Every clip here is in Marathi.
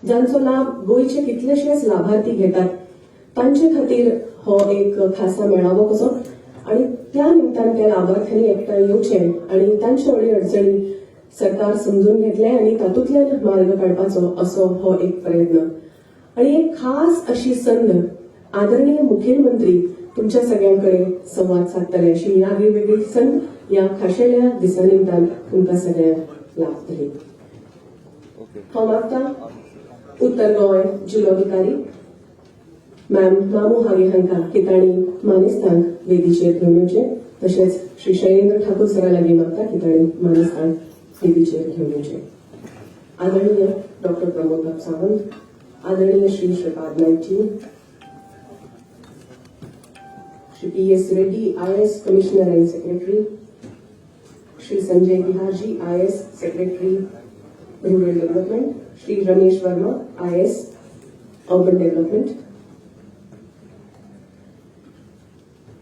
जांचो लाभ गोयचे कितलेशेच लाभार्थी घेतात तांचे खातीर हो एक खासा मेळावो कसो आणि त्या निमतान त्या लाभार्थ्यांनी एकठांय येवचे आणि तांचे अडी अडचणी सरकार समजून घेतले आणि तातूंतल्यान मार्ग काडपाचो असो हो एक प्रयत्न आणि एक खास अशी संद आदरणीय मुखेलमंत्री तुमच्या सगळ्यांकडे संवाद साधतले अशी ह्या वेगवेगळी संद या खाशेल्या दिसा निमतान तुमकां सगळ्यांक लाभतली. हांव मागतां उत्तर गोंय जिल्लोधिकारी मॅम मामू हागे हांकां की तांणी मानेस्तांक वेदीचेर घेवन येवचें. तशेंच श्री शैलेंद्र ठाकूर सरा लागीं मागता की तांणी मानेस्तांक वेदीचेर घेवन येवचें. आदरणीय डॉक्टर प्रमोद सावंत, आदरणीय Shri Shripad Naik ji, Shri PS Reddy IAS commissioner and secretary, Shri Sanjay Bihar ji IAS secretary rural development, Shri Ramesh Verma IAS urban development.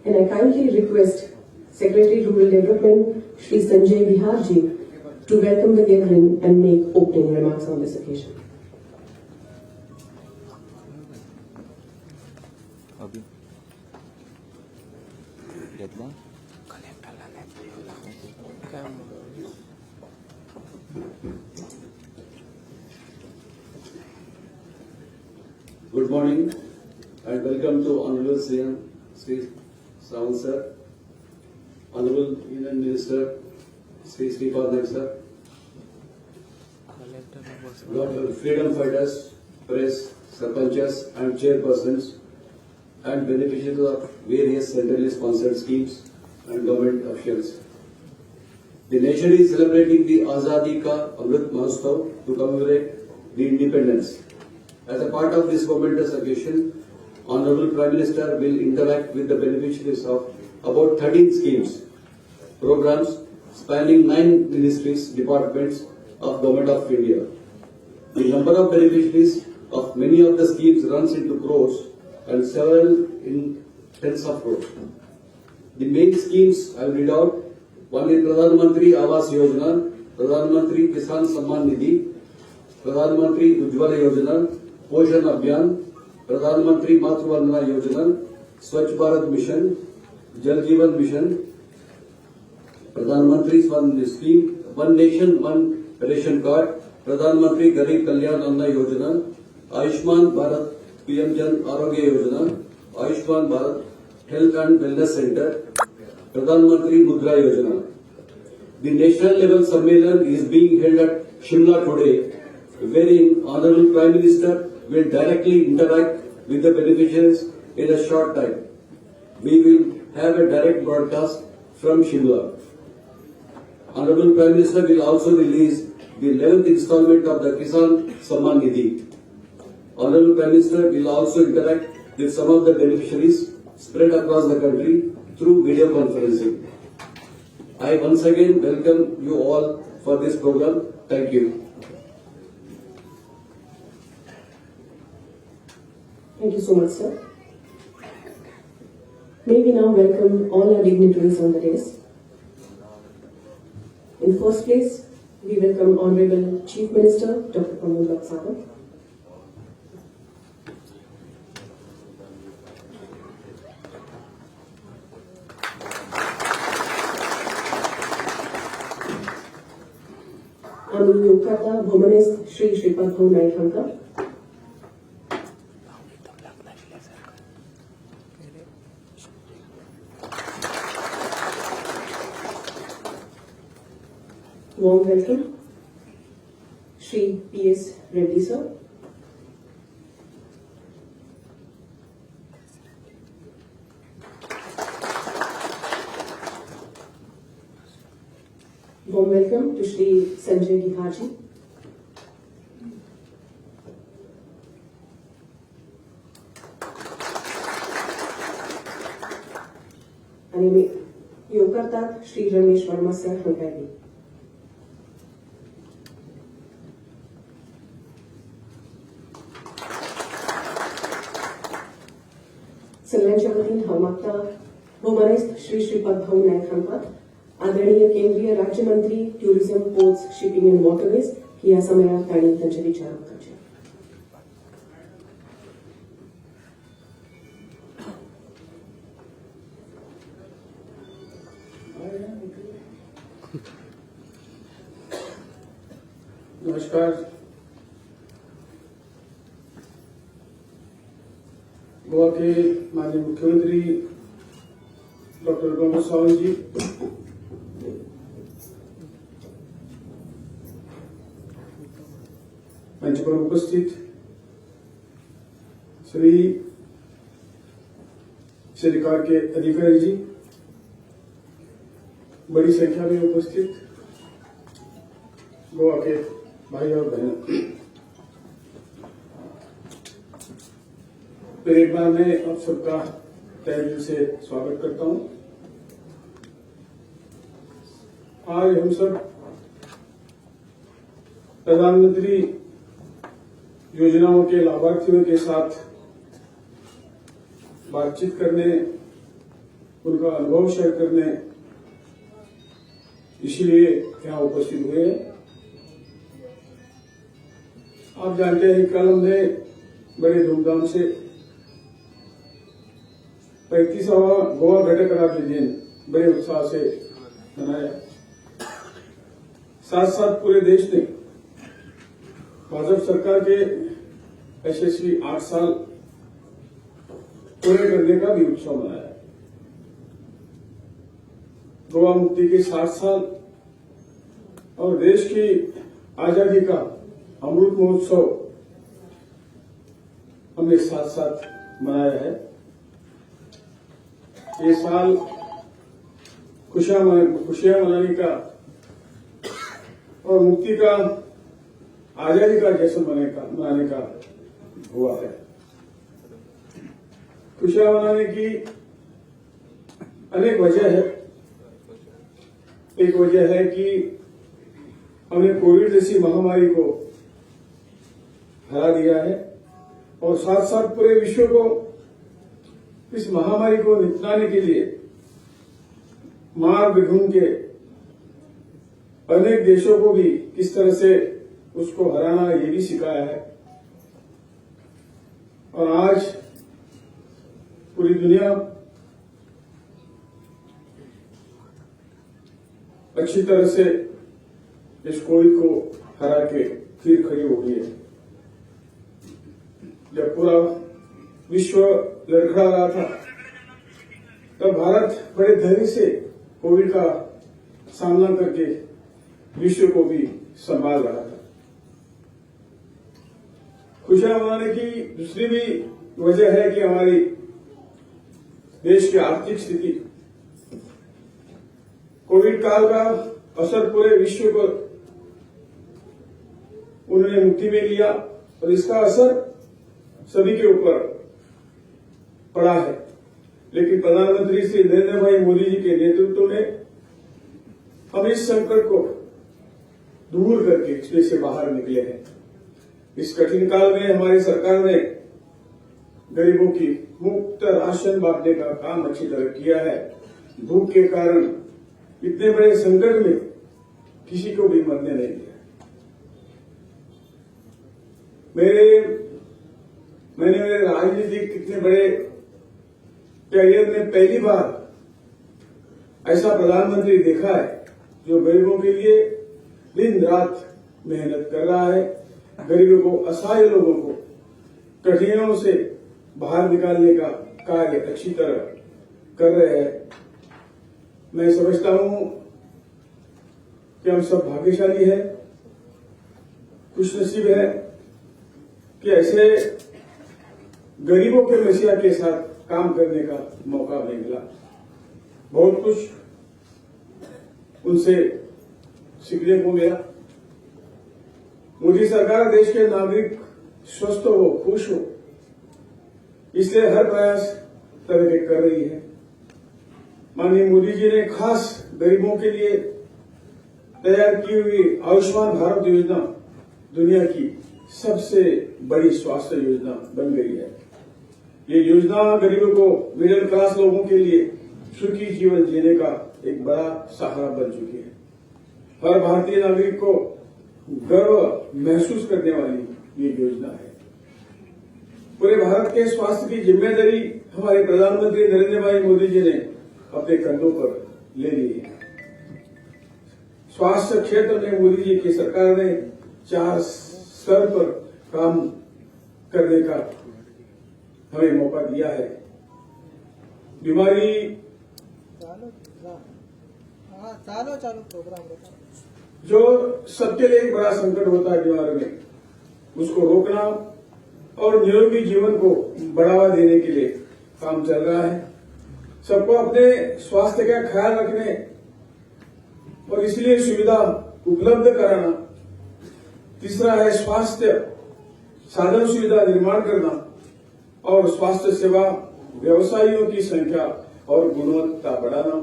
And I kindly request Secretary Rural Development Shri Sanjay Bihar ji to welcome the gathering and make opening remarks on this occasion. Good morning and welcome to Honorable CM Sri Sawant sir, Honorable Union Minister Sri Sripad Naik sir, freedom fighters, press, sarpanchas and chairpersons and beneficiaries of various centrally sponsored schemes and government officials. The nation is celebrating the Azadi Ka Amrit Mahotsav to commemorate the independence. As a part of this momentous occasion, Honorable Prime Minister will interact with the beneficiaries of about 13 schemes, programs spanning 9 ministries, departments of Government of India. The number of beneficiaries of many of the schemes runs into crores and several in tens of crores. The main schemes I will read out. One is Pradhan Mantri Awas Yojana, Pradhan Mantri Kisan Samman Nidhi, Pradhan Mantri Ujjwala Yojana, पोषण अभियान, प्रधानमंत्री मातृ वंदना योजना, स्वच्छ भारत मिशन, जल जीवन मिशन, प्रधानमंत्री स्वावलंबन scheme, one nation one ration card, प्रधानमंत्री गरीब कल्याण अन्न योजना, Ayushman Bharat PM Jan Arogya Yojana, Ayushman Bharat health end wellness centre, प्रधानमंत्री मुद्रा योजना. The national level Sammelan is being held at Shimla today, wherein Honorable Prime Minister will directly interact with the beneficiaries in a short time. We will have a direct broadcast from Shimla. Honorable Prime Minister will also release the 11th installment of the Kisan Samman Nidhi. Honorable Prime Minister will also interact with some of the beneficiaries spread across the country through video conferencing. I once again welcome you all for this program. Thank you. Thank you so much, sir. May we now welcome all our dignitaries on the dais. In first place, we welcome Honorable Chief Minister Dr. Pramod Sawant. आम्ही योगकर्ता भूमनेस्त श्री श्रीपाद नाईक हांकां warm welcome, Shri PS Reddy sir. Warm welcome to Shri Sanjay Bihar ji. आणि मी योग करतात श्री रमेश वर्मा सर हांकांय. सगळ्यांच्या वतीन हांव मागता भूमनेस्त श्री श्रीपाद नाईक हांकां आदरणीय केंद्रीय राज्यमंत्री tourism ports shipping end waterways ह्या समयार तांणी तांचे विचार करचे. नमस्कार। गोवा के माननीय मुख्यमंत्री डॉक्टर प्रमोद सावंत जी, मंच पर उपस्थित सभी सरकार के अधिकारी जी, बड़ी संख्या में उपस्थित गोवा के भाई और बहनों, फिर एक बार मैं आप सबका तहे दिल से स्वागत करता हूं। आज हम सब प्रधानमंत्री योजनाओं के लाभार्थियों के साथ बातचीत करने, उनका अनुभव शेयर करने इसलिए यहां उपस्थित हुए हैं। आप जानते हैं कल हमने बड़े धूमधाम से 35वां गोवा घटक राज्य दिन बड़े उत्साह से मनाया। साथ साथ पूरे देश ने भाजपा सरकार के यशस्वी 8 साल पूरे करने का भी उत्सव मनाया। गोवा मुक्ति के 60 साल और देश की आजादी का अमृत महोत्सव हमने साथ साथ मनाया है। ये साल खुशियां मनाने का और मुक्ति का, आजादी का जश्न मनाने का हुआ है। खुशियां मनाने की अनेक वजह है। एक वजह है कि हमने कोविड जैसी महामारी को हरा दिया है और साथ साथ पूरे विश्व को इस महामारी को निपटाने के लिए मार्ग ढूंढ के अनेक देशों को भी किस तरह से उसको हराना ये भी सिखाया है। और आज पूरी दुनिया अच्छी तरह से इस कोविड को हरा के फिर खड़ी हो गई है। जब पूरा विश्व लड़खड़ा रहा था तब भारत बड़े धैर्य से कोविड का सामना करके विश्व को भी संभाल रहा था। खुशियां मनाने की दूसरी भी वजह है कि हमारी देश की आर्थिक स्थिति, कोविड काल का असर पूरे विश्व को उन्होंने मुट्ठी में लिया और इसका असर सभी के ऊपर पड़ा है। लेकिन प्रधानमंत्री श्री नरेंद्र भाई मोदी जी के नेतृत्व में हम इस संकट को दूर करके इसमें से बाहर निकले हैं। इस कठिन काल में हमारी सरकार ने गरीबों की मुफ्त राशन बांटने का काम अच्छी तरह किया है। भूख के कारण इतने बड़े संकट में किसी को भी मरने नहीं दिया। मैंने मेरे राजनीतिक कितने बड़े कैरियर में पहली बार ऐसा प्रधानमंत्री देखा है जो गरीबों के लिए दिन रात मेहनत कर रहा है, गरीबों को, असहाय लोगों को कठिनाइयों से बाहर निकालने का कार्य अच्छी तरह कर रहे हैं। मैं समझता हूं कि हम सब भाग्यशाली हैं, खुशनसीब है कि ऐसे गरीबों के मसीहा के साथ काम करने का मौका हमें मिला। बहुत कुछ उनसे सीखने को मिला। मोदी सरकार देश के नागरिक स्वस्थ हो, खुश हो, इसलिए हर प्रयास तरह के कर रही है। माननीय मोदी जी ने खास गरीबों के लिए तैयार की हुई आयुष्मान भारत योजना दुनिया की सबसे बड़ी स्वास्थ्य योजना बन गई है। ये योजना गरीबों को, मिडिल क्लास लोगों के लिए सुखी जीवन जीने का एक बड़ा सहारा बन चुकी है। हर भारतीय नागरिक को गर्व महसूस करने वाली ये योजना है। पूरे भारत के स्वास्थ्य की जिम्मेदारी हमारे प्रधानमंत्री नरेंद्र भाई मोदी जी ने अपने कंधों पर ले ली है। स्वास्थ्य क्षेत्र में मोदी जी की सरकार ने 4 स्तर पर काम करने का हमें मौका दिया है। बीमारी चालो प्रोग्राम जो सबके लिए एक बड़ा संकट होता है बीमारी में, उसको रोकना और निरोगी जीवन को बढ़ावा देने के लिए काम चल रहा है। सबको अपने स्वास्थ्य का ख्याल रखने और इसलिए सुविधा उपलब्ध कराना। तीसरा है स्वास्थ्य साधन सुविधा निर्माण करना और स्वास्थ्य सेवा व्यवसायियों की संख्या और गुणवत्ता बढ़ाना।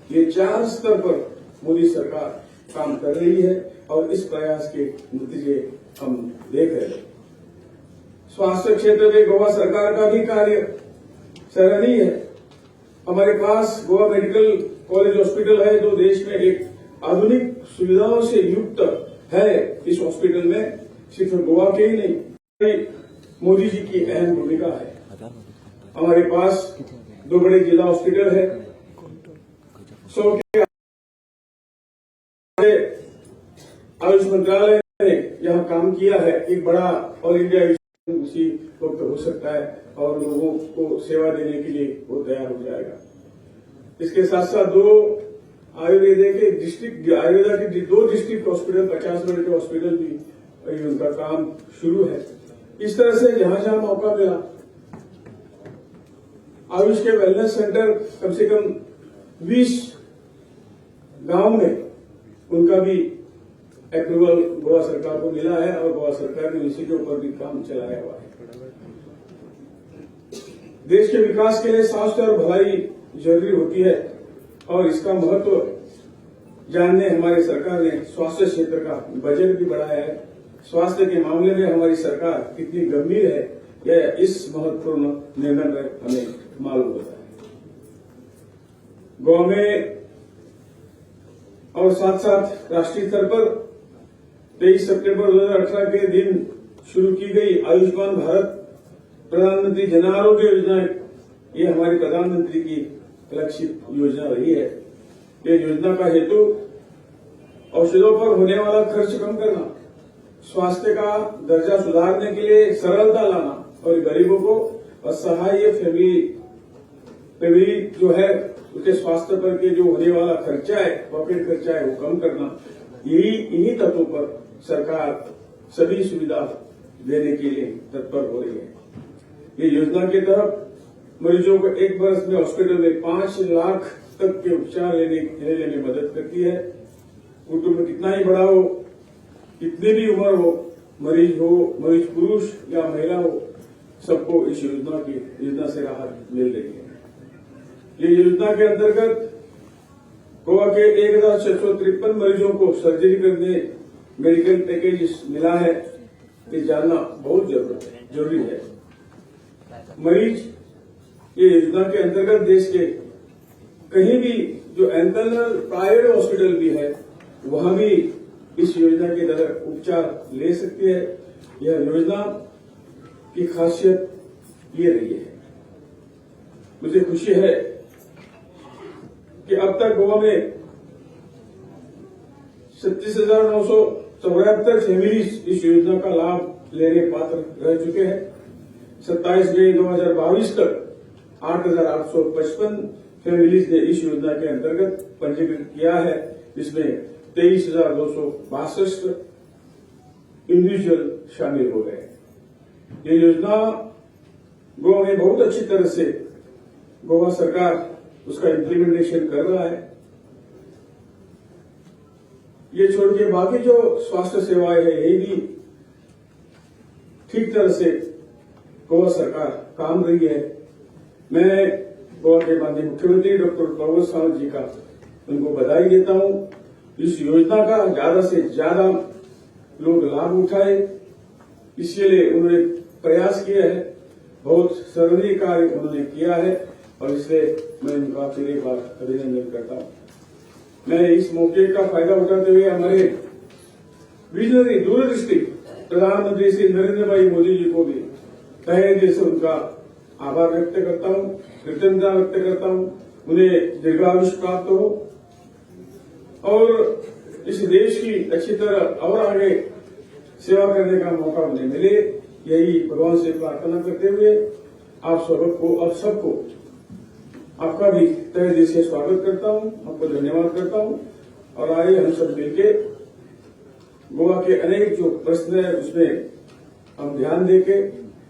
ये 4 स्तर पर मोदी सरकार काम कर रही है और इस प्रयास के नतीजे हम देख रहे हैं। स्वास्थ्य क्षेत्र में गोवा सरकार का भी कार्य सराहनीय है। हमारे pass Goa medical college hospital है जो देश में एक आधुनिक सुविधाओं से युक्त है। इस हॉस्पिटल में सिर्फ गोवा के ही नहीं, मोदी जी की अहम भूमिका है। हमारे पास 2 बड़े जिला हॉस्पिटल है। 100 के आयुष मंत्रालय ने यहाँ काम किया है। एक बड़ा ऑल इंडिया उसी वक्त हो सकता है और लोगों को सेवा देने के लिए वो तैयार हो जाएगा। इसके साथ साथ 2 आयुर्वेदा के 2 डिस्ट्रिक्ट हॉस्पिटल, 50 बेड के हॉस्पिटल भी उनका काम शुरू है। इस तरह से जहां जहां मौका मिला आयुष के वेलनेस सेंटर कम से कम 20 गांव में उनका भी अप्रूवल गोवा सरकार को मिला है और गोवा सरकार ने इसी के ऊपर भी काम चलाया हुआ है। देश के विकास के लिए स्वास्थ्य और भलाई जरूरी होती है और इसका महत्व जानने हमारी सरकार ने स्वास्थ्य क्षेत्र का बजट भी बढ़ाया है। स्वास्थ्य के मामले में हमारी सरकार कितनी गंभीर है यह इस महत्वपूर्ण निर्णय पर हमें मालूम होता है। गोवा में और साथ साथ राष्ट्रीय स्तर पर 23 सितंबर 2018 के दिन शुरू की गई आयुष्मान भारत प्रधानमंत्री जन आरोग्य योजना, ये हमारी प्रधानमंत्री की लक्षित योजना रही है। ये योजना का हेतु औषधों पर होने वाला खर्च कम करना, स्वास्थ्य का दर्जा सुधारने के लिए सरलता लाना और गरीबों को असहाय फैमिली जो है उसके स्वास्थ्य पर के जो होने वाला खर्चा है, पॉकेट खर्चा है, वो कम करना। इन्हीं तत्वों पर सरकार सभी सुविधा देने के लिए तत्पर हो रही है। ये योजना के तहत मरीजों को 1 वर्ष में हॉस्पिटल में 5 लाख तक के उपचार लेने में मदद करती है। कुटुंब कितना ही बड़ा हो, कितनी भी उम्र हो, मरीज पुरुष या महिला हो, सबको इस योजना से राहत मिल रही है। ये योजना के अंतर्गत गोवा के 1653 मरीजों को सर्जरी करने मेडिकल पैकेज मिला है। ये जानना बहुत जरूरी है। मरीज ये योजना के अंतर्गत देश के कहीं भी जो इंटरनल प्राइवेट हॉस्पिटल भी है वहां भी इस योजना के तहत उपचार ले सकते हैं। यह योजना की खासियत ये रही है। मुझे खुशी है कि अब तक गोवा में 37,974 फैमिलीज इस योजना का लाभ लेने पात्र रह चुके हैं। 27 मई 2022 तक 8,855 फैमिलीज ने इस योजना के अंतर्गत पंजीकृत किया है। इसमें 23,262 इंडिविजुअल शामिल हो गए। ये योजना गोवा में बहुत अच्छी तरह से गोवा सरकार उसका इम्प्लीमेंटेशन कर रहा है। ये छोड़ के बाकी जो स्वास्थ्य सेवाएं है ये भी ठीक तरह से गोवा सरकार काम रही है। मैं गोवा के माननीय मुख्यमंत्री डॉक्टर प्रमोद सावंत जी का उनको बधाई देता हूं। इस योजना का ज्यादा से ज्यादा लोग लाभ उठाए, इसलिए उन्होंने प्रयास किया है। बहुत सराहनीय कार्य उन्होंने किया है और इसलिए मैं उनका फिर एक बार अभिनंदन करता हूं। मैं इस मौके का फायदा उठाते हुए हमारे विजनरी दूरदृष्टि प्रधानमंत्री श्री नरेंद्र भाई मोदी जी को भी तहे दिल से उनका आभार व्यक्त करता हूं, कृतज्ञता व्यक्त करता हूं। उन्हें दीर्घायुष्य प्राप्त हो और इस देश की अच्छी तरह और आगे सेवा करने का मौका उन्हें मिले, यही भगवान से प्रार्थना करते हुए आप सबको आपका भी तहे दिल से स्वागत करता हूं, आपको धन्यवाद करता हूं। और आइए हम सब मिलके गोवा के अनेक जो प्रश्न है उसमें हम ध्यान देके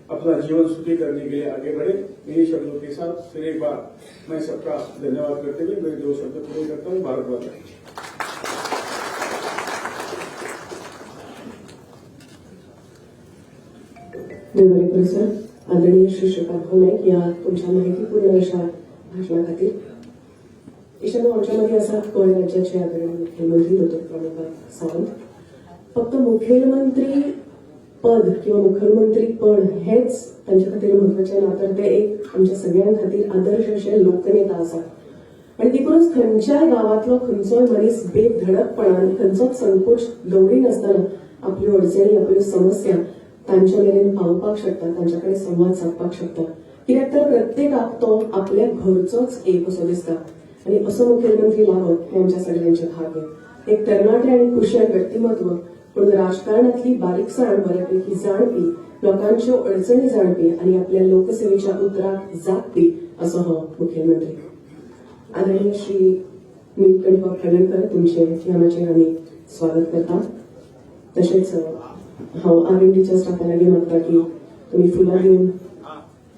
अपना जीवन सुखी करने के लिए आगे बढ़े। इन्हीं शब्दों के साथ फिर एक बार मैं सबका धन्यवाद करते हुए मेरे 2 शब्द पूरे करता हूँ। भारत माता की देवरेकर सर, आदरणीय श्री श्रीपाद नाईक या तुमच्या माहितीपूर्ण अशा भाषणाखातीर. ईशान्य आमच्यामध्ये असा गोवा राज्याचे आदरणीय मुख्यमंत्री डॉ. प्रमोद सावंत. फक्त मुख्यमंत्री पद किंवा मुख्यमंत्री पण हेच त्यांच्या खातीर महत्वाचे ना, तर ते एक आमच्या सगळ्यां खातीर आदर्श असे लोकनेता आसात. आणि देखूनच खंयच्याय गावातलो खंयचोय मनीस बेधडकपणान खंयचोच संकोच दवरिनासतना आपल्यो अडचणी आपल्यो समस्या तांच्या मेरेन पावपाक शकता, तांच्याकडे संवाद साधपाक शकता. कित्याक तर प्रत्येकाक तो आपल्या घरचोच एक असो दिसता. आणि असो मुख्यमंत्री लाभप हे आमच्या सगळ्यांचे भाग्य. एक तरणाटे आणि कुशल व्यक्तिमत्व, पण राजकारणातली बारीकसाण बऱ्यापैकी जाणपी, लोकांच्यो अडचणी जाणपी आणि आपल्या लोकसेवेच्या उतराक जागपी असो हो मुख्यमंत्री. आदरणीय श्री नीलकंठ खडणकर, तुमचे ह्या माझे आम्ही स्वागत करता. तसेच हांव आर&डीच्या स्टाफा लागीं मागता की तुमी फुलां घेवन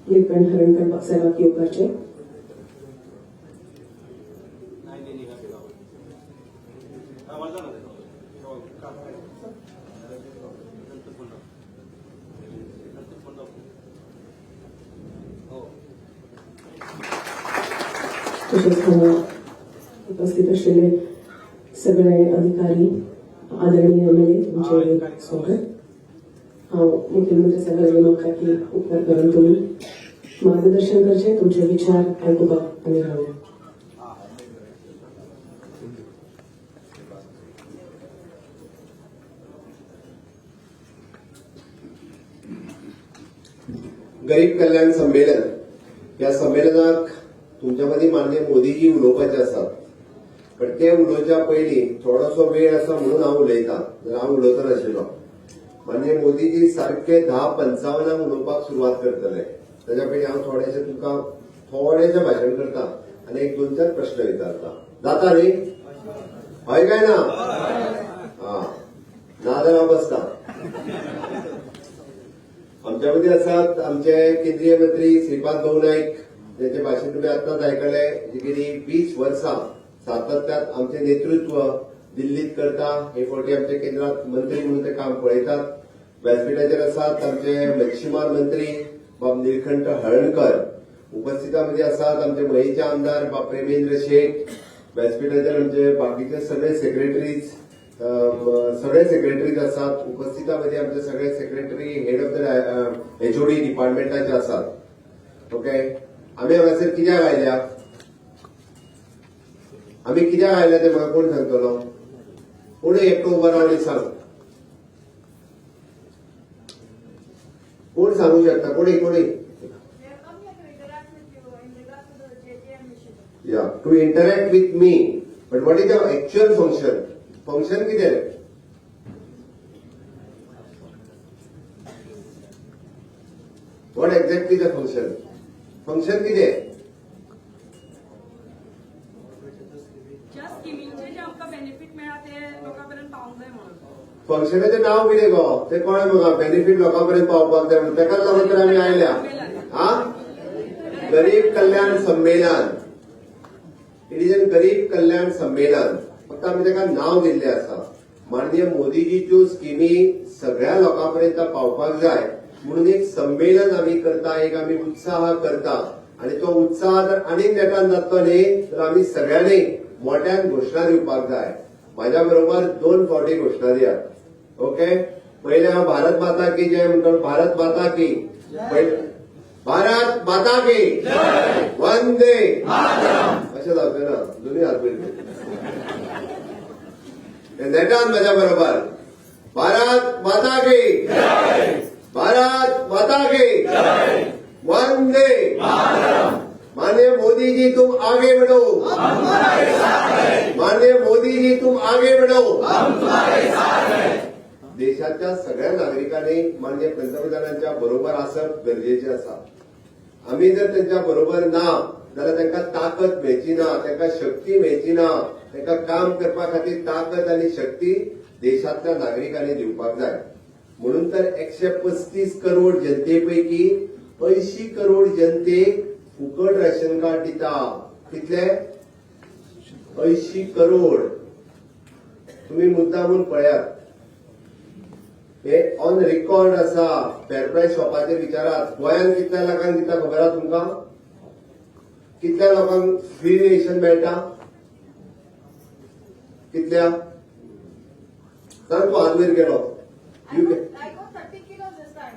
नीलकंठ हरणकर साहेबाक येवपाचें. तसेच हांगा उपस्थित असलेले सगळे अधिकारी, आदरणीय एमएलए, तुमचे स्वागत. हांव मुख्यमंत्री साहेबांना मागता की उपकार करून तुम्ही मार्गदर्शन करचे, तुमचे विचार आयकुपाक आमी रावया. गरीब कल्याण संमेलन या संमेलनाक तुमच्या मदीं माननीय मोदीजी उलोवपाचे आसात. पण ते उलोवच्या पयलीं थोडोसो वेळ आसा म्हणून हांव उलयतां, जर हांव उलोवचो नाशिल्लो. माननीय मोदीजी सारखे 10:55 उलोवपाक सुरवात करतले. ताच्या पयलीं हांव तुमकां थोडेशें भाशण करतां आनी एक 2-4 प्रश्न विचारता. जाता न्ही? हय काय ना? ना जाल्यार हांव बसतां. आमच्या मदीं आसात आमचे केंद्रीय मंत्री श्रीपाद नाईक, ज्याचे भाषण तुम्ही आताच आयकले. गेली 20 वर्सां सातत्यान आमचे नेतृत्व दिल्लीत करता. हे फावटी आमच्या केंद्रात मंत्री म्हणून ते काम पळयतात. व्यासपीठाचेर आसात आमचे मच्छीमार मंत्री बाब नीलकंठ हळणकर. उपस्थितांमध्ये आसात आमचे मयेचे आमदार बाब प्रेमेंद्र शेठ. व्यासपीठाचेर आमचे बाकीचे सगळे सेक्रेटरीज आसात. उपस्थितांमध्ये आमचे सगळे secretary, head of the HOD डिपार्टमेंटाचे आसात. ओके, आम्ही हांगासर कित्याक आयल्या? आम्ही कित्याक आयल्या ते म्हाका कोण सांगतलो? कोण एकटो उबो रावन सांग. कोण सांगू शकता? कोणी या to interact with me. But what is the actual function? Function कितें? What exactly the function? Function कितें? ज्या स्किमींचे जे आमकां बेनिफीट मेळ्ळा ते लोकांपर्यंत पावंक जाय म्हणून. फंक्शनाचें नांव कितें गो? ते कळ्ळें म्हाका. बेनिफीट लोकांपर्यंत पावपाक जाय म्हणून तेकाच लागून तर आमी आयल्या. गरीब कल्याण संमेलन. इट इज अ गरीब कल्याण संमेलन. फक्त आमी तेका नांव दिल्लें आसा. माननीय मोदीजीच्यो स्किमी सगळ्या लोकांपर्यंत पावपाक जाय म्हणून एक संमेलन आमी करता, एक आमी उत्साह करता. आणि तो उत्साह जर आनीक नेटान जातलो न्ही तर आमी सगळ्यांनी मोठ्यान घोशणा दिवपाक जाय. म्हाज्या बरोबर 2 फावटी घोशणा दियात. ओके, पहिले हांव भारत माता की जय म्हणटलो. भारत माता की भारत माता की वंदे अशें जावचें ना. दोनूय हात पयले नेटान म्हाज्या बरोबर. भारत माता की, भारत माता की, वंदे. माननीय मोदी जी तुम आगे बढ़ो. माननीय मोदी जी तुम आगे बढ़ो. देशाच्या सगळ्या नागरिकांनी माननीय पंतप्रधानांच्या बरोबर असप गरजेचे आसा. आम्ही जर त्यांच्या बरोबर ना जाल्यार तांकां ताकद मेळची ना, तांकां शक्ती मेळची ना. तांकां काम करपा खातीर ताकद आनी शक्ती देशांतल्या नागरिकांनी दिवपाक जाय. म्हणून तर 135 करोड जनतेपैकी 80 करोड जनतेक फुकट रेशन कार्ड दिता. कितले? 80 करोड. तुम्ही मुद्दामून पळयात. हे ऑन रेकॉर्ड आसा. फेर प्रायस शॉपाचेर विचारात. गोंयांत कितल्या लोकांक दिता खबर आहा तुमकां? कितल्या लोकांक फ्री रेशन मेळटा? कितल्या? सांग तूं हात वयर केलो. I got 30 kilos this time.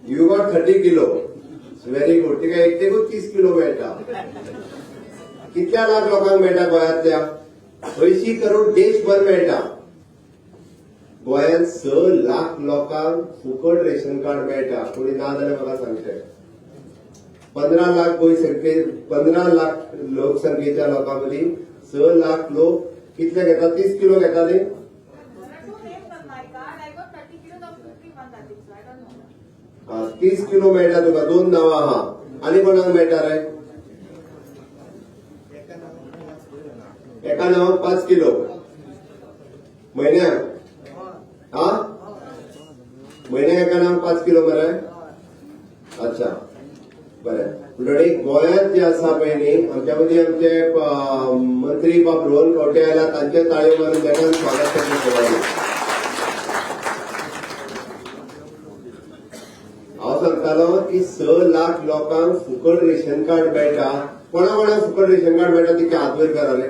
You got 30 kilo. Very good. तिका एकटेकूच 30 किलो मेळटा. कितल्या लाख लोकांक मेळटा गोंयांतल्या? 80 करोड देशभर मेळटा. गोंयांत 6 लाख लोकांक फुकट रेशन कार्ड मेळटा. कोणी ना जाल्यार म्हाका सांगचें. 15 लाख लोकसंख्येच्या लोकां मदीं 6 लाख लोक कितले घेता? 30 किलो घेताले. There are two names on my card. I got 30 kilos of 51, I think so. I don't know. 30 kilo मेळटा तुका. 2 नांवां आहा. आनी कोणाक मेळटा रे? एका नांवाक 5 किलो म्हयन्याक. हा, म्हयन्याक एका नांवाक 5 किलो मरे. अच्छा, बरें. म्हणटरी गोंयांत जे आसा पळय न्ही, आमच्या मदीं आमचे मंत्री बाब रोहन खंवटे आयला. तांचे ताळयो मारून तांकां स्वागत करचें. हांव सांगतालो की 6 लाख लोकांक फुकट रेशन कार्ड मेळटा. कोणा कोणाक फुकट रेशन कार्ड मेळटा तिचे हात वयर कराले.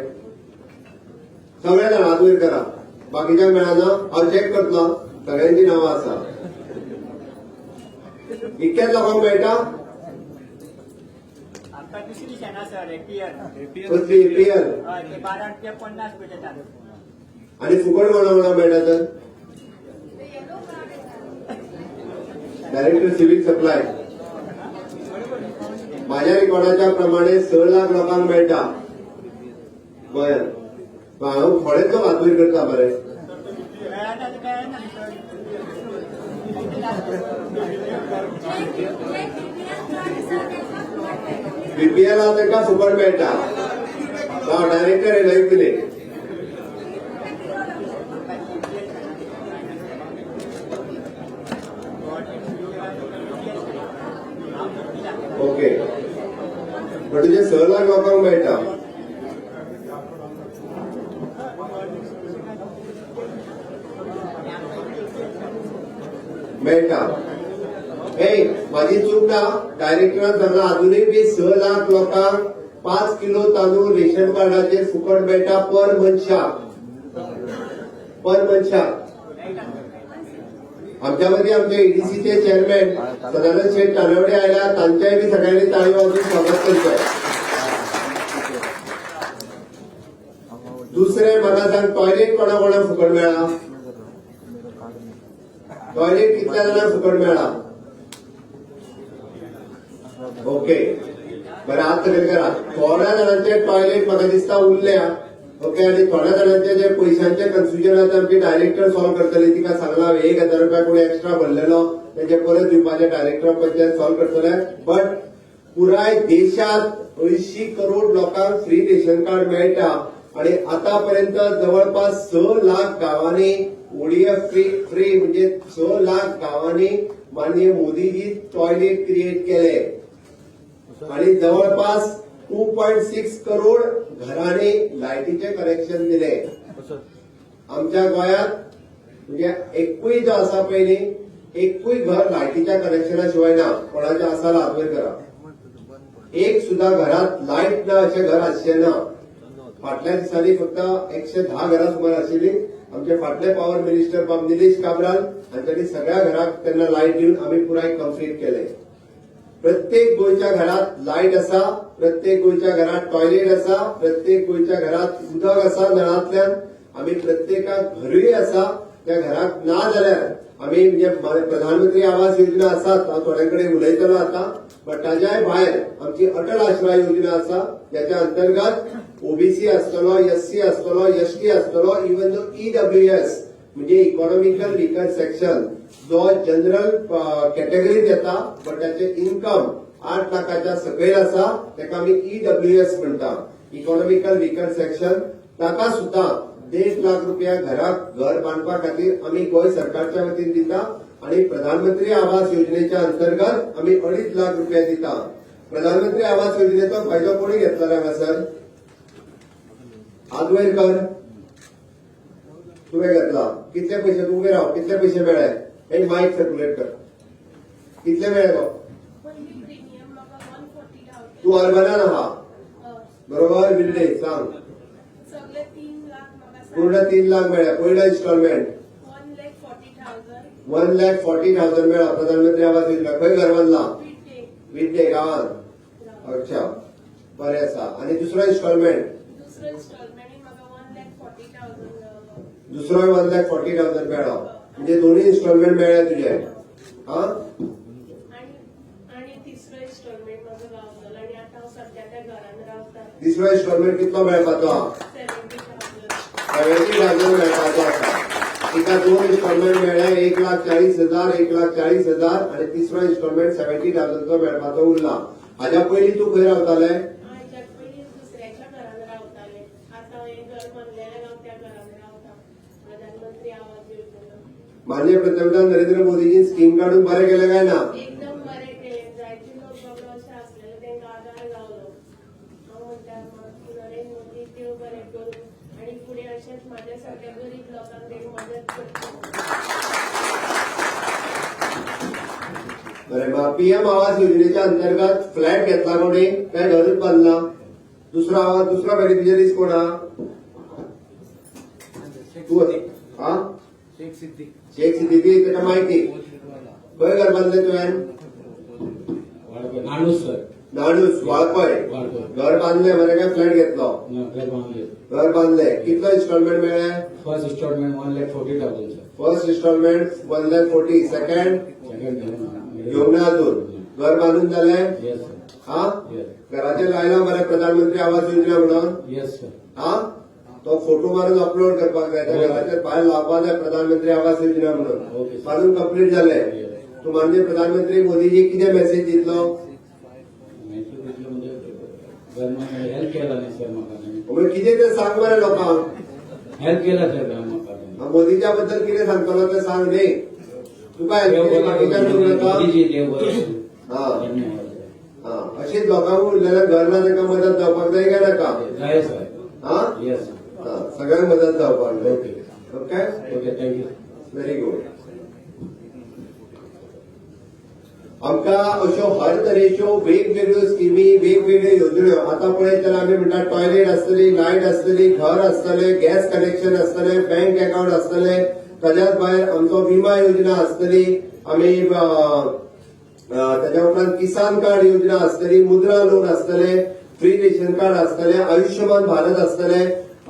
सगळे जाण हात वयर करा. बाकीच्यांक मेळना. हांव चॅक करतलो. सगळ्यांची नांवां आसा. इतक्याच लोकांक मेळटा. आमकां दुसरी शेणां सर एपीएल कसली एपीएल? ते 12 ते 50 भेटतात. आणि फुकट कोणा कोणाक मेळटा तर? The yellow card is director civil supply. माझ्या रेकॉर्डाच्या प्रमाणे 6 लाख लोकांक मेळटा गोंयांत. हांव थोडेच लोक हात वयर करता मरे. मेळना तर मेळना बीपीएल हा तांकां फुकट मेळटा. डायरेक्टर हे लायतले. ओके. पण तुझे 6 लाख लोकांक मेळटा. मेळटा. हे माझी चूक ना. डायरेक्टरान सांगला अजूनही बी 6 लाख लोकांक 5 किलो तांदूळ रेशन कार्डाचेर फुकट मेळटा पर मनशाक. पर मनशाक. आमच्या मदीं आमचे ईडीसीचे चेअरमॅन सदानंद शेठ तानवडे आयला. तांच्याय बी सगळ्यांनी ताळयो वाजून स्वागत करचें. दुसरे म्हाका सांग, टॉयलेट कोणा कोणाक फुकट मेळ्ळा? टॉयलेट कितल्या जाणांक फुकट मेळ्ळा? ओके, बरें. हात सकयल करा. थोड्या जाणांचे टॉयलेट म्हाका दिसता उरल्या. ओके. आणि थोड्या जाणांचे जे पयशांचे कन्फ्युजन आसा आमची डायरेक्टर सॉल्व करतले. तिका सांगला 1000 रुपया कोणी एक्स्ट्रा भरलेलो तेजे परत दिवपाचे डायरेक्टर पंचायत सॉल्व करतले. बट पुराय देशात 80 करोड लोकांक फ्री रेशन कार्ड मेळटा. आणि आतापर्यंत जवळपास 6 लाख गावांनी ओडीएफ फ्री म्हणजे 6 लाख गावांनी माननीय मोदीजी टॉयलेट क्रिएट केले. आणि जवळपास 2.6 करोड घरांनी लायटीचे कनेक्शन दिले. आमच्या गोंयांत म्हणजे एकूय जो आसा पयली एकूय घर लायटीच्या कनेक्शना शिवाय ना. कोणाचे आसा हात वयर करा. एक सुद्धा घरात लायट ना अशें घर आसचें ना. फाटल्या दिसांनी फक्त 110 घरां सुमार आशिल्ली. आमचे फाटले पॉवर मिनिस्टर बाब निलेश काब्राल हांच्यानी सगळ्या घरांक तेन्ना लायट दिवन आमी पुराय कंप्लीट केले. प्रत्येक गोंयच्या घरात लायट आसा. प्रत्येक गोंयच्या घरात टॉयलेट आसा. प्रत्येक गोंयच्या घरात उदक आसा नळांतल्यान. आमी प्रत्येकाक घरूय आसा. त्या घराक ना जाल्यार आमी म्हणजे प्रधानमंत्री आवास योजना आसात. हांव थोड्यां कडेन उलयतलो आता. पण ताज्याय भायर आमची अटल आश्रय योजना आसा. ज्याच्या अंतर्गत ओबीसी आसतलो, एससी आसतलो, एसटी आसतलो, इवन दो ईडब्ल्यूएस म्हणजे इकॉनॉमिकल विकर सेक्शन जो जनरल कॅटेगरीत येता बट त्याचे इन्कम 8 लाखाच्या सकयल आसा ताका आमी EWS म्हणटा, इकॉनॉमिकल विकर सेक्शन. ताका सुद्धा 1.5 लाख रुपया घर बांधपा खातीर आमी गोंय सरकारच्या वतीन दिता आणि प्रधानमंत्री आवास योजनेच्या अंतर्गत आम्ही 2.5 लाख रुपया दिता. प्रधानमंत्री आवास योजनेचा फायदो कोणी घेतला हांगासर? हात वयर कर. तुवें घेतला. कितले पैसे? तू उबे राव. कितले पैसे मेळ्ळे? एक माईक सर्क्युलेट कर. कितले मेळ्ळे गो? पयली प्रिमियम म्हाका 140,000. तू अर्बनान आहा बरोबर? बिल्डे सांग. सगळे 3 लाख म्हाका पूर्ण 3 लाख मेळ्ळे. पयलो इन्स्टॉलमेंट 1,40,000. 1,40,000 मेळ्ळा प्रधानमंत्री आवास योजना. खंय घर बांधला? विद्ये गावात. अच्छा बरें आसा. आणि दुसरो इन्स्टॉलमेंट? दुसरो इन्स्टॉलमेंट म्हाका 1,40,000. दुसरो 1,40,000 मेळ्ळो. म्हणजे दोन्ही इन्स्टॉलमेंट मेळ्ळे तुझे. हा आणि तिसरो इन्स्टॉलमेंट म्हाजो गावतलो आणि आता हांव सध्या त्या घरान रावता. तिसरो इन्स्टॉलमेंट कितलो मेळपाचो? 70,000. 70,000 मेळपाचो आसा. तिका 2 इन्स्टॉलमेंट मेळ्ळे 1,40,000, 1,40,000 आणि तिसरो इन्स्टॉलमेंट 70,000 मेळपाचो उरला. हाज्या पयलीं तू खंय रावताले? हांवें पयलीं दुसऱ्याच्या घरान रावताले. आता हांव एक घर बांदलेलें हांव त्या घरान रावता. प्रधानमंत्री आवास योजना माननीय पंतप्रधान नरेंद्र मोदीजी स्कीम काढून बरे केले काय ना? एकदम बरें केलें. जायते लोक बाबा अशे आसलेले तांकां आदार गावलो. हांव म्हणटा नरेंद्र मोदी देव बरें करूं आणि फुडें अशेंच म्हाज्या सारक्या गरीब लोकांक देव मदत करता. बरें मग PM आवास योजनेच्या अंतर्गत फ्लॅट घेतला कोणी काय घरच बांधला? दुसरा बेनिफिशरीज कोण हा? तू हा शेख सिद्दीकी. त्याच्या माहिती खंय घर बांधले तुवें? नाणूस वाळपय. घर बांधले मरे काय फ्लॅट घेतलो? घर बांधले. कितलो इन्स्टॉलमेंट मेळ्ळे? First installment 1,40,000 sir. First installment 1,40,000. Second घेऊन अजून घर बांधून जाले? Yes sir. हा येस. घराचे लायला मरे प्रधानमंत्री आवास योजना म्हणून. Yes sir. हा तो फोटो मारून अपलोड करपाक जाय. त्या घराचे भायर लावपाक जाय प्रधानमंत्री आवास योजना म्हणून. ओके. बांधून कंप्लीट जाले. तू माननीय प्रधानमंत्री मोदीजी कितें मेसेज दितलो? म्हणजे हेल्प केला नाही सर म्हाका. म्हणजे कितें ते सांग मरे लोकांक. हेल्प केला सर म्हाका. मोदीच्या बद्दल कितें सांगतलो ते सांग न्ही. तुका हेल्प केली बाकीच्या मोदीजी देव बरें करूं. हा धन्यवाद. हा अशीच लोकांक उरलेल्या घर ना ताका मदत जावपाक जाय काय नाका? जाय सर. हा येस. सगळ्यांक मदत जावपाक जाय. Okay. Okay okay thank you. Very good. आमकां अश्यो हर तरेच्यो वेगवेगळ्यो स्किमी वेगवेगळ्यो योजण्यो आता पळयत जाल्यार आमी म्हणटा टॉयलेट आसतली, लायट आसतली, घर आसतले, गॅस कनेक्शन आसतले, बँक अकाउंट आसतले, ताच्याच भायर आमचो विमा योजना आसतली, आमी ताच्या उपरांत किसान कार्ड योजना आसतली, मुद्रा लोन आसतले, फ्री रेशन कार्ड आसतले, आयुष्यमान भारत आसतले,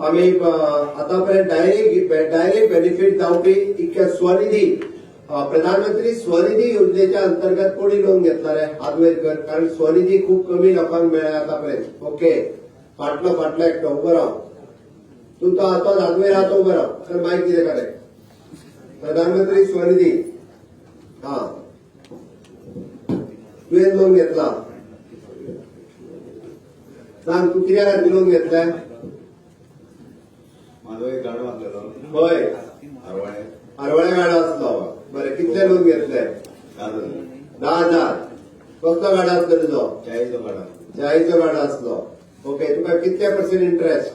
आमी आता पर्यंत डायरेक्ट बेनिफीट जावपी स्वनिधी प्रधानमंत्री स्वनिधी योजनेच्या अंतर्गत कोणी लोन घेतला रे? हात वयर कर. कारण स्वनिधी खूप कमी लोकांक मेळ्ळा आतापर्यंत. ओके फाटलो एकटो उबो राव. तू तो हात वयर हात उबो राव. तर माहिती कितें करे? प्रधानमंत्री स्वनिधी. हा तुवें लोन घेतला. सांग तू कित्या खातीर लोन घेतलाय? माझो एक गाडो आसलेलो होय आरवाळे गाडो आसलो. बरें कितले लोन घेतले? 10,000. कसलो गाडो आसलो तुजो? 40 गाडा 40 गाडो आसलो. ओके तुका कितले पर्सेंट इंटरेस्ट?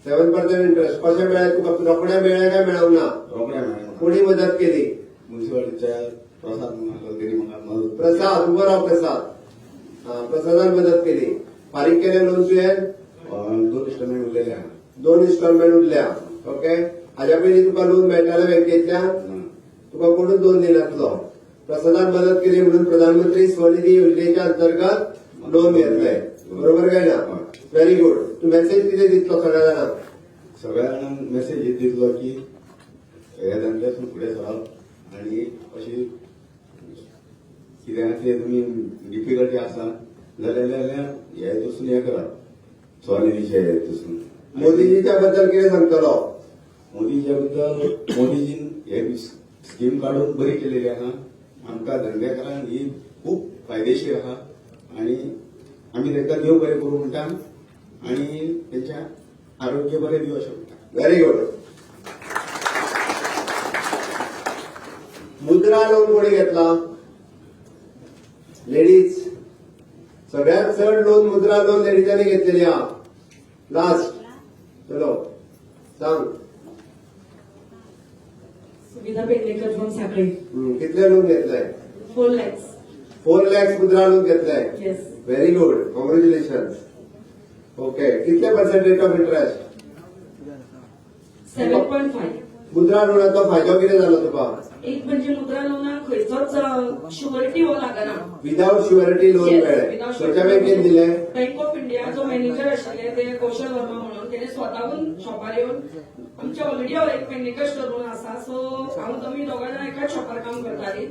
7% इंटरेस्ट. कशें मेळ्ळे तुका? रोखडे मेळ्ळे काय मेळूंक ना? रोकड्या मेळ्ळे. कोणी मदत केली? म्युन्सिपालिटीच्या प्रसाद गलगिरी म्हाका मदत प्रसाद. उबो राव प्रसाद. प्रसादान मदत केली. फारीक केले लोन तुवें? 2 इन्स्टॉलमेंट उरलेले आहा. 2 इन्स्टॉलमेंट उरल्या. ओके हाज्या पयलीं तुका लोन मेळटाले बँकेतल्यान? तुका कोणूच लोन दिनासलो. प्रसादान मदत केली म्हणून प्रधानमंत्री स्वनिधी योजनेच्या अंतर्गत लोन घेतले. बरोबर काय ना? Very good. तू मेसेज कितें दितलो सगळ्या जाणांक? सगळ्या जाणांक मेसेज दितलो की ह्या धंद्यातून फुडें सरप आनी अशी कितें ते तुमी डिफिकल्टी आसा जाल्यार हे दसून हे करात. स्वनिधीचे हे दसून. मोदीजीच्या बद्दल कितें सांगतलो? मोदीच्या बद्दल मोदीजीन हे स्कीम काढून बरी केलेली आहा आमकां धंदेकारांक ही खूप फायदेशीर आहा आणि आम्ही तांकां देव बरें करूं म्हणटा आणि त्यांच्या आरोग्य बरें दिवं अशें म्हणटा. Very good. मुद्रा लोन कोणी घेतला? लेडीज. सगळ्यात चड लोन मुद्रा लोन लेडीजांनी घेतलेली आहा. लास्ट चलो सांग. सुविधा पेडणेकर फ्रॉम साखळी. कितले लोन घेतलाय? 4 lakhs. 4 lakhs मुद्रा लोन घेतलाय. Yes. Very good. Congratulation. Okay. कितले पर्सेंट रेट ऑफ इंटरेस्ट? 7.5. मुद्रा लोनाचो फायदो कितें जालो तुका? एक म्हणजे मुद्रा लोनाक खंयचोच शुअरिटी हो लागना. विदाउट शुअरिटी लोन Yes, मेळ्ळे. without खंयच्या surety. बँकेन दिले? बँक ऑफ इंडिया जो मॅनेजर आशिल्ले ते कौशल वर्मा म्हणून तेणे स्वताहून शॉपार येऊन आमच्या ऑलरेडी हांव एक पेडणेकर स्टोर म्हणून आसा सो हांव तुमी दोगां जाण एकाच शॉपार काम करताली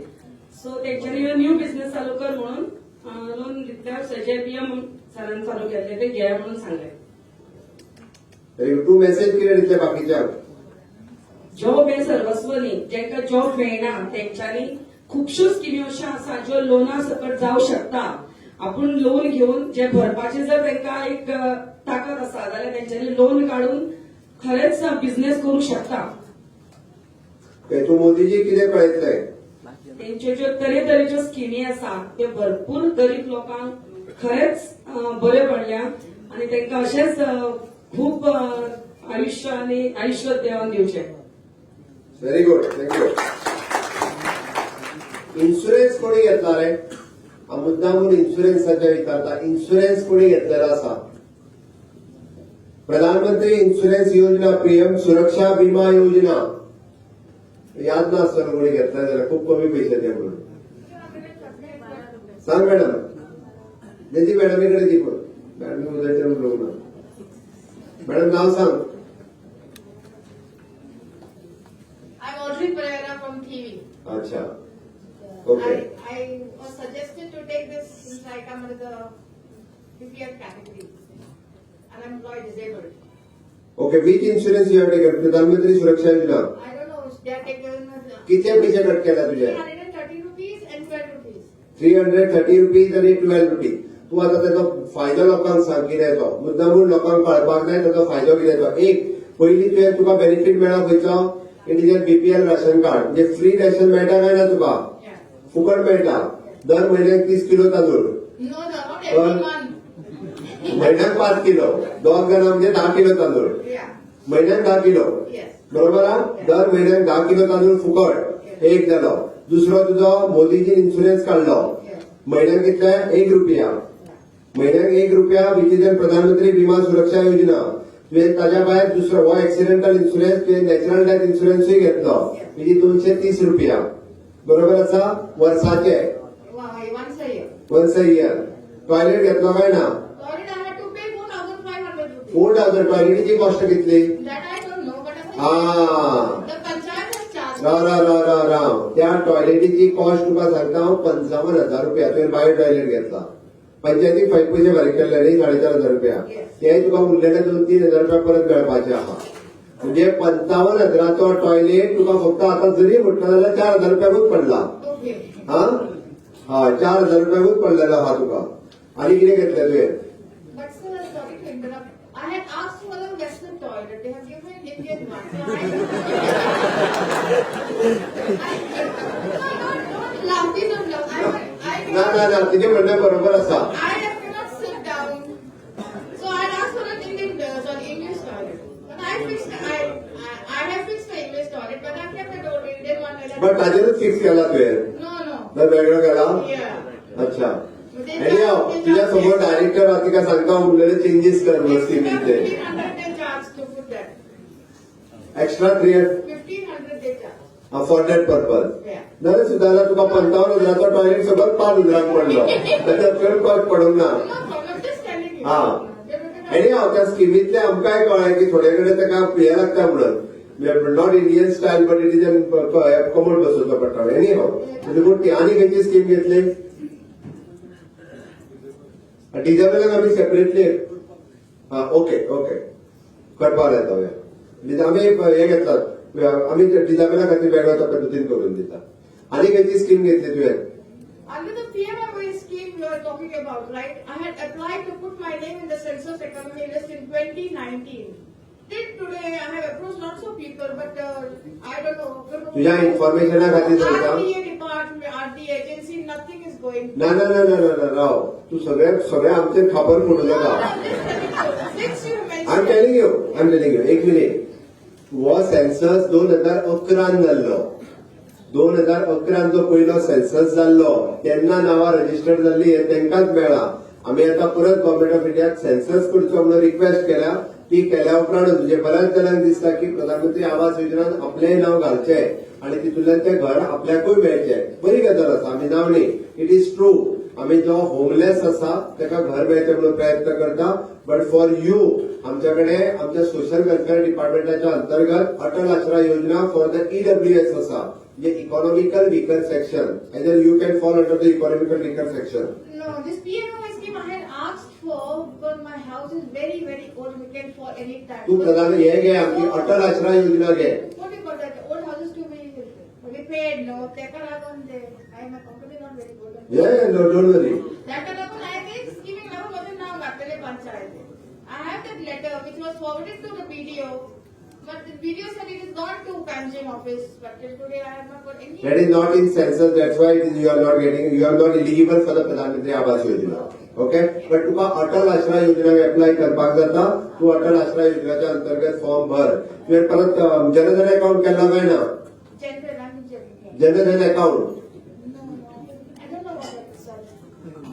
सो तेंच्यांनी न्यू बिझनेस चालू कर म्हणून लोन दितल्यार JPM सरान चालू केल्ले ते घे म्हणून सांगले. तू मेसेज कितें दितले बाकीच्यांक? जॉब हे सर्वस्व न्ही. जेंका जॉब मेळना तेंच्यांनी खुबश्यो स्किमी अश्यो आसा ज्यो लोना सकट जावं शकता. आपूण लोन घेवन जे भरपाचे जर तांकां एक ताकद आसा जाल्यार तेंच्यांनी लोन काढून खरेंच बिझनेस करूं शकता. तू मोदीजी कितें कळयतले? तेंच्यो ज्यो तरेतरेच्यो स्किमी आसा त्यो भरपूर गरीब लोकांक खरेंच बऱ्यो पडल्या आनी तांकां अशेंच खूब आयुश्य आनी आयुश्य देवान दिवचें. Very good. थँक्यू. इन्शुरन्स कोणी घेतला रे? मुद्दामून इन्शुरन्साच्या विचारता. इन्शुरन्स कोणी घेतलेला आसा? प्रधानमंत्री इन्शुरन्स योजना, पीएम सुरक्षा विमा योजना. याद नासतना कोणी घेतला जाल्यार खूप कमी पैसे ते म्हणून. सांग मॅडम. देती मॅडमीकडे दी पण. मॅडमी उद्याच्या उलवू ना. मॅडम नाव सांग. I'm Audrey Pereira from TV. अच्छा. Okay. I was suggested to take this since I come under the 50th category. Unemployed, disabled. Okay. Which insurance you have taken? प्रधानमंत्री सुरक्षा योजना. I don't know, they are taken किती पैसे कट केला तुझे? 330 rupees and 12 rupees. 330 रुपीज आणि 12 रुपीज. तू आता त्याचा फायदो लोकांक सांग कितें तो. मुद्दामून लोकांक कळपाक जाय ताचो फायदो कितें तो. एक पयलीं तुवें तुका बेनिफीट मेळ्ळा खंयचो? Indian BPL ration card. म्हणजे फ्री रेशन मेळटा काय ना तुका? Yeah. फुकट मेळटा. दर म्हयन्याक 30 किलो तांदूळ. No, not every month. म्हयन्याक 5 किलो. 2 जाणां म्हणजे 10 किलो तांदूळ. Yeah. म्हयन्याक 10 किलो. Yes. बरोबर हा? दर म्हयन्याक 10 किलो तांदूळ फुकट. एक जालो. दुसरो तुजो मोदीजी इन्शुरन्स काढलो. Yes. म्हयन्याक कितले? 1 रुपया. म्हयन्याक 1 रुपया विच इज प्रधानमंत्री विमा सुरक्षा योजना. तुवें ताच्या भायर दुसरो हो एक्सिडेंटल इन्शुरन्स तुवें नॅचरल डेथ इन्शुरन्सूय घेतलो. विच 230 रुपया. बरोबर आसा? वर्साचे. Once a year. Once a year. Toilet घेतलो काय ना? Toilet I had to pay 4,500 rupees. 4,000. टॉयलेटीची cost कितली? That I don't know, but हा. the panchayat has charged. राव. त्या टॉयलेटीची कॉस्ट तुका सांगता हांव 55,000 रुपया. तुवें बायो टॉयलेट घेतला. पंचायतीक पयशे फारीक केल्ले न्ही 4,500 रुपया. ते तुका उरलेले 2-3,000 रुपया परत मेळपाचे आहा. म्हणजे 55,000चो टॉयलेट तुका फक्त आता जरी म्हटलं जाल्यार 4,000 रुपयाकूच पडला. Okay. हा 4,000 रुपयाकूच पडलेलो आहा तुका. आणि कितें घेतलें तुवें? But still, sorry to interrupt. I had asked for the Western toilet. They have given me an Indian one. So don't laugh. Please don't laugh. ना तुजें म्हणणें बरोबर आसा. I cannot sit down. So I asked for an English toilet. But I have fixed the English toilet, but I kept the Indian one. But ताजेरूच फिक्स केला तुवें. No. तर वेगळो केला? Yeah. अच्छा. तुझ्या समोर डायरेक्टर तिका सांगता उरलेले चेंजेस कर म्हणून स्किमीचे. 1,500 they charge to put that. Extra 300 1,500 they charge. For that purpose. Yeah. जाल्यार सुदारला तुका 55,000चो टॉयलेट सगळं 5,000 पडलो. त्याच्यात चड कॉस्ट पडूंक ना. No problem. Just telling you. हा. आणि त्या स्किमीतले आमकांय कळ्ळें की थोडे कडेन ताका हे लागता म्हणून not Indian style but it is commode बसोवचो पडटा. Anyhow good. आनी खंयची स्कीम घेतली? डिजेबलांक आमी सेपरेटली. ओके करपाक येता. आम्ही हे घेतात आम्ही डिझाबला खातीर वेगळ्या पद्धतीन करून दिता आनी खंयची स्कीम घेतली तुवें Under the PMFY scheme you are talking about, right? I had applied to put my name in the census economy list in 2019. Till today, I have approached lots of people, but I don't know. तुझ्या इन्फॉर्मेशना खातीर सांगता RDA department, RDA agency, nothing is going. ना ना ना ना ना राव तू सगळे आमचे खापर फोडून येता Since you I mentioned. Am telling you एक मिनिट हो सेन्सस 2011 जाल्लो 2011 जो पयलो सेन्सस जाल्लो तेन्ना नांवां रजिस्टर्ड जाल्ली हे तांकांच मेळ्ळा आमी आतां परत गव्हर्मेंट ऑफ इंडियाक सेन्सस करचो म्हणून रिक्वेस्ट केल्या ती केल्या उपरांत म्हणजे बऱ्याच जाणांक दिसता की प्रधानमंत्री आवास योजनात आपलेंय नांव घालचें आनी तितूंतल्यान तें घर आपल्याकूय मेळचें बरी गजाल आसा आमी नावनी इट इज ट्रू आमी जो होमलेस आसा ताका घर मेळचें म्हणून प्रयत्न करता बट फॉर यू आमच्याकडे आमच्या सोशल वेलफेअर डिपार्टमेंटाच्या अंतर्गत अटल आश्रय योजना फॉर द EWS आसा जे economical weaker section either you can fall under the economical weaker section No, this PMFY scheme I had asked for because my house is very, very old. We can fall any time. तू प्रधान हे घे आमची अटल आश्रय योजना घे What do you call that? Old houses to be repaired, no? Teka lagun de. I am a company not very good. ये don't worry Teka lagun I think scheme lagun wasn't now gatele panchayat. I have that letter which was forwarded to the BDO. But the BDO said it is not to Panjim office. But till today I have not got any. That is not in census. That's why you are not getting. You are not eligible for the Pradhan Mantri Awas Yojana. Okay? But तुका अटल आश्रय योजनाक अप्लाय करपाक जाता तू अटल आश्रय योजनेच्या अंतर्गत फॉर्म भर तुवें परत जनधन अकाउंट केला काय ना General, I'm in general. Jan Dhan account No, no. I don't know what that is. Sorry.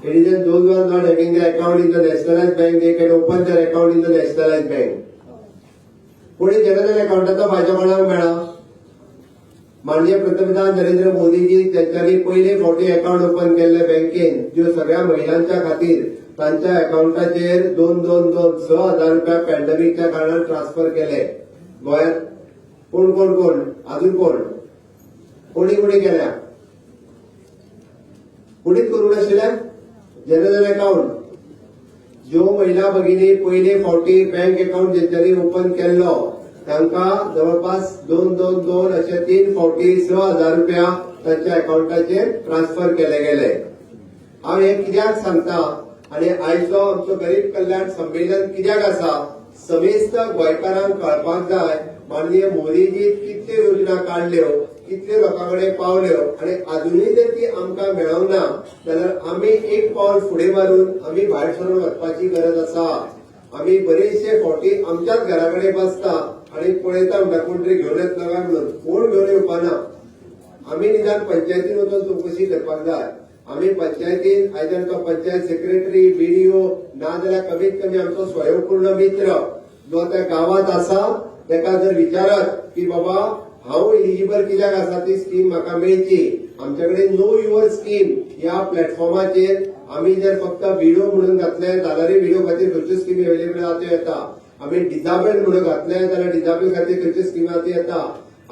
it is those who are not having the account in the nationalized bank they can open their account in the nationalized bank पुढे जनधन अकाउंटाचा फायदा कोणाक मेळा माननीय पंतप्रधान नरेंद्र मोदीजी त्यांच्यानी पहिले फावटी अकाउंट ओपन केल्ले बँकेन ज्यो सगळ्या महिलांच्या खातीर तांच्या अकाउंटाचेर 6,000 रुपया पॅन्डेमिकच्या कारणान ट्रान्सफर केले गोंयांत कोण अजून कोणी केल्या कोणीच करूं नाशिल्ले जनधन अकाउंट ज्यो महिला भगिनी पयले फावटी बँक अकाउंट जेंच्यांनी ओपन केल्लो तांकां जवळपास 2 अशे 3 फावटी 6,000 रुपया तांच्या अकाउंटाचेर ट्रान्सफर केले गेले हांव हे कित्याक सांगता आनी आयचो आमचो गरीब कल्याण संमेलन कित्याक आसा समेस्त गोंयकारांक कळपाक जाय माननीय मोदीजी कितल्यो योजना काडल्यो कितल्यो लोकांकडे पावल्यो आनी अजुनूय जर ती आमकां मेळोंक ना जाल्यार आमी एक पावल फुडें मारून आमी भायर सरून वचपाची गरज आसा आमी बरेचशे फावटी आमच्याच घरा कडेन बसता आनी पळयता म्हणटा कोण तरी घेवन येतलो काय म्हणून कोण घेवन येवपाना आमी निदान पंचायतीन वचून चवकशी करपाक जाय आमी पंचायतीन आयदर तो पंचायत सेक्रेटरी BDO ना जाल्यार कमीत कमी आमचो स्वयंपूर्ण मित्र जो त्या गावात आसा ताका जर विचारत की बाबा हांव इलिजिबल कित्याक आसा ती स्कीम म्हाका मेळची आमच्याकडे नो युअर स्कीम ह्या प्लॅटफॉर्माचेर आमी जर फक्त व्हिडिओ म्हणून घातले जाल्यारय व्हिडिओ खातीर खंयच्यो स्कीमी अवेलेबल आहा त्यो येता आमी डिजाबल्ड म्हणून घातले जाल्यार डिजाबल खातीर खंयच्यो स्कीमी आहा त्यो येता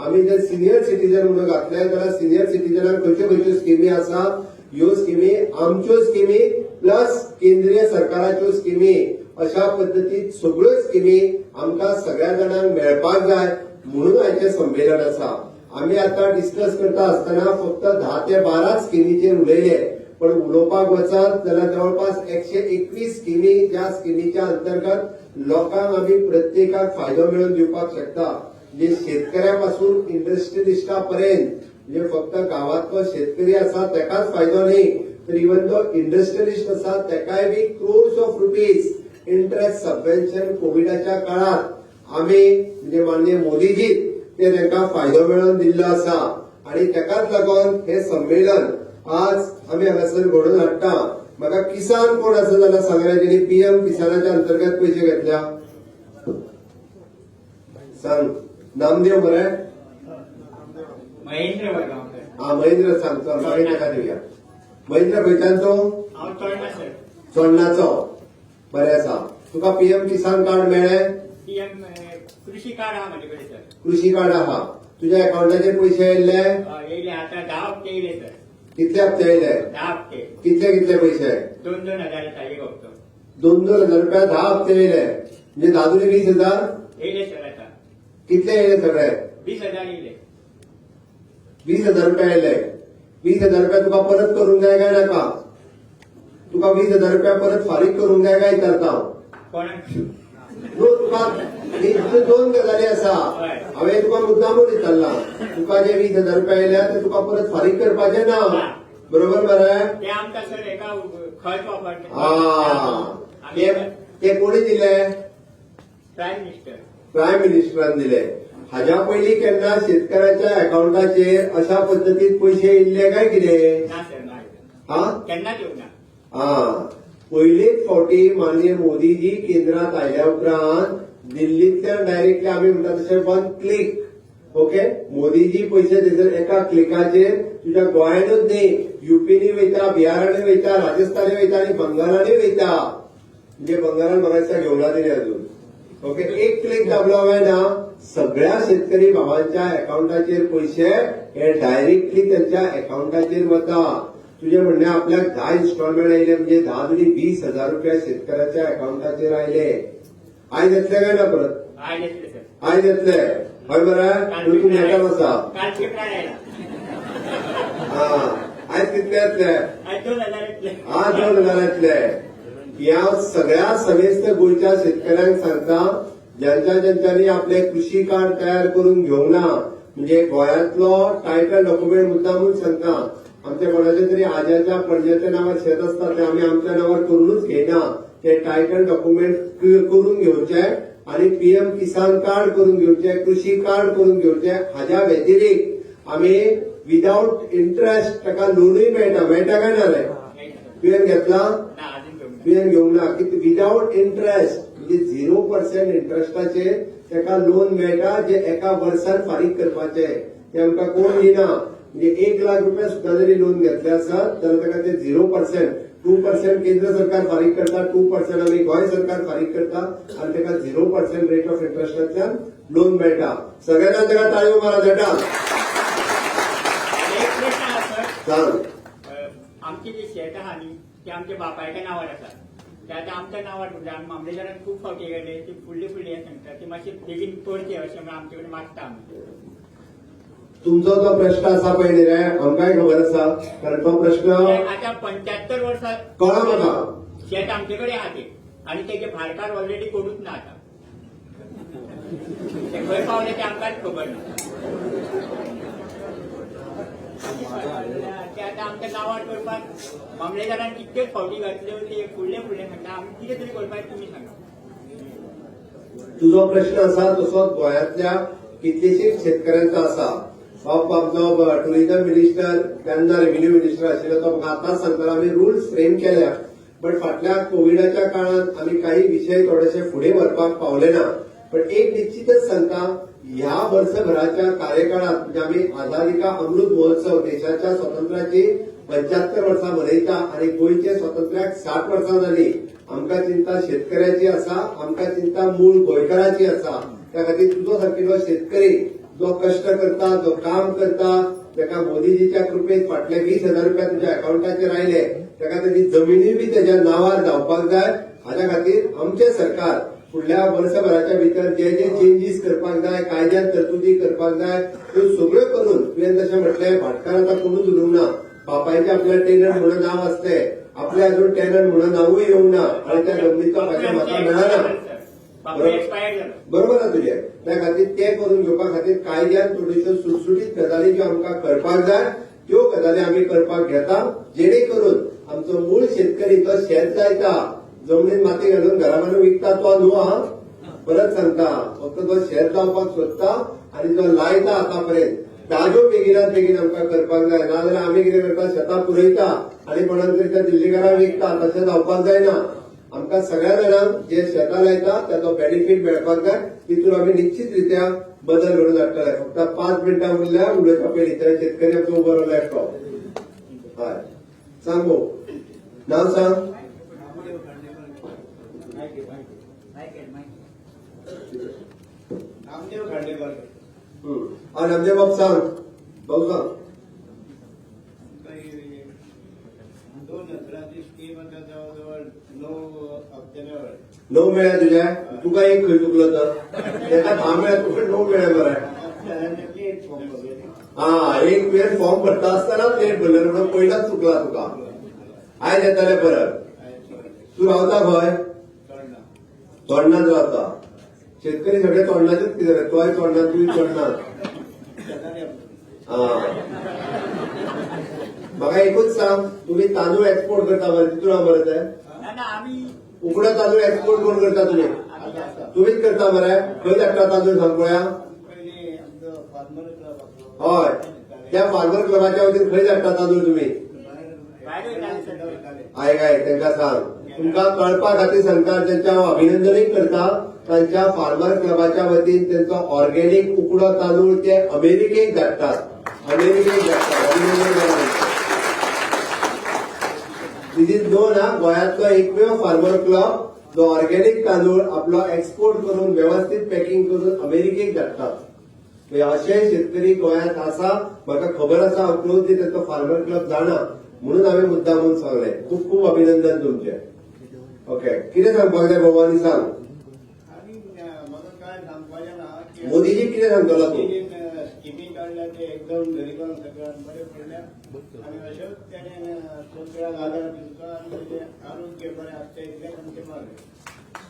आमी जर सिनियर सिटीजन म्हणून घातले जाल्यार सिनियर सिटीजनाक खंयच्यो स्कीमी आसा ह्यो स्कीमी आमच्यो स्कीमी प्लस केंद्रीय सरकाराच्यो स्कीमी अशा पद्दतीन सगळ्यो स्कीमी आमकां सगळ्या जाणांक मेळपाक जाय म्हणून आयचें संमेलन आसा आमी आतां डिस्कस करता आसतना फक्त 10 ते 12 स्किमीचेर उलयले पण उलोवपाक वचत जाल्यार जवळपास 121 स्किमी ज्या स्किमीच्या अंतर्गत लोकांक आमी प्रत्येकाक फायदो मेळोवन दिवपाक शकता जे शेतकऱ्यापासून इंडस्ट्रियलिस्टा पर्यंत म्हणजे फक्त गावातलो शेतकरी आसा ताकाच फायदो न्ही तर इवन तो इंडस्ट्रियलिस्ट आसा ताकाय बी crores of rupees interest subvention कोविडाच्या काळात आमी म्हणजे माननीय मोदीजी ते तांकां फायदो मेळोवन दिल्लो आसा आनी ताकाच लागून हे संमेलन आज आमी हांगासर घडोवन हाडटा म्हाका किसान कोण आसा जाल्यार सांगल्या जेणी PM किसानाच्या अंतर्गत पयशे घेतल्या सांग नामदेव मरे महेंद्र वडगांवकर हा महेंद्र सांगतो मागीर ताका दिवया महेंद्र खंयच्यान तो हांव चोडणा सर चोडणाचो बरें आसा तुका PM किसान कार्ड मेळ्ळें PM कृषी कार्ड आहा म्हजे कडेन सर कृषी कार्ड आहा तुज्या अकाउंटाचेर पयशे येयल्ले येयले आतां 10 हप्ते येयले सर कितले हप्ते येयले 10 हप्ते कितले पयशे 2-2 हजार येता एक हप्तो 2,000 रुपया 10 हप्ते येयले म्हणजे 10 दुनी 20,000 येयले सर आता कितले येले सगळे 20,000 येयले 20,000 रुपया येले 20,000 रुपया तुका परत करूंक जाय काय नाका तुका 20,000 रुपया परत फारीक करूंक जाय काय विचारता हांव कोणाक नो तुका हितून दोन गजाली आसा हांवें तुका मुद्दामूच विचारला तुका जे 20,000 रुपया येल्या ते तुका परत फारीक करपाचे ना बरोबर मरे ते आमकां सर एका खर्च वापरले ते कोणी दिले प्रायम मिनिस्टर प्रायम मिनिस्टरान दिले हाज्या पयलीं केन्ना शेतकऱ्याच्या अकाउंटाचेर अशा पद्दतीन पयशे येयल्ले काय कितें ना सर ना हा केन्नाच येवंक ना पयलेच फावटी माननीय मोदीजी केंद्रात आयल्या उपरांत दिल्लींतल्यान डायरेक्टली आमी म्हणटा तशें 1 क्लिक ओके मोदीजी पयशे थंयसर एका क्लिकाचेर तुज्या गोंयानूच न्ही युपीनी वयता बिहारांनी वयता राजस्थानी वयता आनी बंगालांनी वयता म्हणजे बंगालान म्हाका दिसता घेवना तेणी अजून ओके एक क्लिक दाबलो हांवें ना सगळ्या शेतकरी भावांच्या अकाउंटाचेर पयशे हे डायरेक्टली त्यांच्या अकाउंटाचेर वता तुझे म्हणणे आपल्याक 10 इन्स्टॉलमेंट आयले म्हणजे 10 दुनी 20,000 रुपया शेतकऱ्याच्या अकाउंटाचेर आयले आयज येतले काय ना परत आयज येतले सर आयज येतले हय मरे तूं मेळटा आसा काल पेपरार आयला आयज कितले येतले आयज 2,000 येतले आज 2,000 येतले या सगळ्या समेस्त गोंयच्या शेतकऱ्यांक सांगता ज्यांच्यांनी आपले कृषी कार्ड तयार करून घेवंक ना म्हणजे गोंयांतलो टायटल डॉक्युमेंट मुद्दामूच सांगता आमच्या कोणाच्या तरी आज्याच्या पणज्याच्या नांवार शेत आसता ते आमी आमच्या नांवार करूनच घेयना ते टायटल डॉक्युमेंट करून घेवचे आणि पीएम किसान कार्ड करून घेवचे कृषी कार्ड करून घेवचे हाज्या व्यतिरिक्त आमी विदाउट इंटरेस्ट ताका लोनूय मेळटा काय ना रे तुवें घेतला ना अजून घेवंक ना तुवें घेवंक ना की विदाउट इंटरेस्ट म्हणजे 0% इंटरेस्टाचेर ताका लोन मेळटा जे एका वर्सान फारीक करपाचे ते आमकां कोण दिना म्हणजे 1 लाख रुपया सुद्धा जरी लोन घेतले आसत जाल्यार ताका ते 0% 2% केंद्र सरकार फारीक करता 2% आमी गोंय सरकार फारीक करता आनी ताका 0% रेट ऑफ इंटरेस्टांतल्यान लोन मेळटा सगळ्यांना ताका ताळयो मारा देता एक प्रश्न आसा सर सांग आमचे जे शेत आहा न्ही ते आमच्या बापायच्या नांवार आसा ते आतां आमच्या नांवार उरले आमी मामलेदारान खूब फावटी गेले ते फुडले हे सांगता ते मातशे बेगीन करचे अशें म्हणून आमचे कडेन मागता आमी तुमचो जो प्रश्न आसा पळय न्ही रे आमकांय खबर आसा कारण तो प्रश्न आता 75 वर्सां कळ्ळा म्हाका शेत आमचे कडेन आहा ते आनी तेजे भाडकार ऑलरेडी करूच ना आता ते खंय पावले ते आमकांच खबर ना ते आतां आमच्या नांवार करपाक मामलेदारान कितलेच फावटी घातल्यो ते फुडले सांगता आमी कितें तरी करपाक तुमी सांगा तुझो प्रश्न आसा तसोच गोंयांतल्या कितलेशेच शेतकऱ्यांचो आसा बाप आमचो टुरिझम मिनिस्टर तेन्ना रेव्हेन्यू मिनिस्टर आशिल्लो तो म्हाका आतांच सांगतालो आमी रुल्स फ्रेम केल्या बट फाटल्या कोविडाच्या काळात आमी काही विषय थोडेशे फुडें व्हरपाक पावले ना पण एक निश्चितच सांगता ह्या वर्षभराच्या कार्यकाळात म्हणजे आमी आझादी का अमृत महोत्सव देशाच्या स्वातंत्र्याची 75 वर्सां मनयता आणि गोंयचे स्वातंत्र्याक 60 वर्सां जाली आमकां चिंता शेतकऱ्याची आसा आमकां चिंता मूळ गोंयकाराची आसा त्या खातीर तुजो सारकिलो शेतकरी जो कष्ट करता जो काम करता ताका मोदीजीच्या कृपेत फाटले 20,000 रुपया तुज्या अकाउंटाचेर आयले ताका तेजी जमिनी बी तेज्या नांवार जावपाक जाय हाच्या खातीर आमचे सरकार फुडल्या वर्षभराच्या भितर जे जे चेंजीस करपाक जाय कायद्यांत तरतुदी करपाक जाय त्यो सगळ्यो करून तुवें तशें म्हटलें भाटकार आतां कोणूच उरूंक ना बापायचे आपल्या टेनंट म्हणून नांव आसले आपले अजून टेनंट म्हणून नांवूय येवंक ना आनी त्या जमनीचो फायदो म्हाका मेळना बरोबर ना तुजें त्या खातीर ते करून घेवपा खातीर कायद्यान थोड्योश्यो सुटसुटीत गजाली ज्यो आमकां करपाक जाय त्यो गजाली आमी करपाक घेता जेणे करून आमचो मूळ शेतकरी तो शेत लायता जमनीत माती घालून घरा बांदून विकता तो न्हू हा परत सांगता फक्त तो शेत लावपाक सोदता आनी तो लायता आतापर्यंत ताज्यो बेगिनात बेगीन आमकां करपाक जाय नाजाल्यार आमी कितें करता शेतां पुरयता आनी कोणाक तरी त्या दिल्लीकारांक विकता तशें जावपाक जायना आमकां सगळ्या जाणांक जे शेतां लायता ताचो बेनिफीट मेळपाक जाय तितून आमी निश्चित रित्या बदल घडोवन हाडटले फक्त 5 मिनटां उरल्या उलयता पयलीं तर शेतकरी आमचो उबो रावलो एकटो हय सांग गो नांव सांग नामदेव खांडेकर नामदेव बाब सांग भाऊ सांग 2 नसराची स्कीम आता जवळजवळ 9 हप्त्याने वळ 9 मेळ्या तुझ्या तुका एक खंय चुकलो तर तेका 10 मेळ्या तुका 9 मेळ्या मरे लेट फॉर्म वगैरे हा एक वेळ फॉर्म भरता असताना लेट भरलेलो म्हणून पहिलाच चुकला तुका आयज येताले परत तू रावता खंय तोंडात रावता शेतकरी सगळे तोंडाचेच कितें तोय तोंडात तुय तोंडात म्हाका एकूच सांग तुम्ही तांदूळ एक्सपोर्ट करता मरे तितून हांव मरे ते ना ना आम्ही उकडो तांदूळ एक्सपोर्ट कोण करता तुम्ही तुम्हीच करता मरे खंय धाडटा तांदूळ सांग पळया पहिले आमचं फार्मर क्लब हय त्या फार्मर क्लबाच्या वतीन खंय धाडटा तांदूळ तुम्ही बाहेर वयताले. आय काय तांकां सांग तुमकां कळपा खातीर सांगता त्यांच्या हांव अभिनंदनूय करता तांच्या फार्मर क्लबाच्या वतीन त्यांचो ऑर्गेनिक उकडो तांदूळ ते अमेरिकेक धाडटात अभिनंदन करा. दिस इज नो ना गोंयांतलो एकमेव फार्मर क्लब जो ऑर्गेनिक तांदूळ आपलो एक्सपोर्ट करून व्यवस्थित पॅकिंग करून अमेरिकेक धाडटात. अशे शेतकरी गोंयांत आसा म्हाका खबर आसा हांव क्लोजली तांचो फार्मर क्लब जाणा म्हणून हांवें मुद्दामून सांगलें. खूप खूप अभिनंदन तुमचे. ओके कितें सांगपाक जाय भवानी सांग आणि म्हाका काय सांगपाचें ना की मोदीजी कितें सांगतलो तूं स्किमी काढल्या ते एकदम गरिबांक सगळ्यांक बरे पडल्या आणि अशेंच तेणें सगळ्यांक आदार दिवचो आनी तेजें आरोग्य बरें आसचें इतलें आमचें मागणें.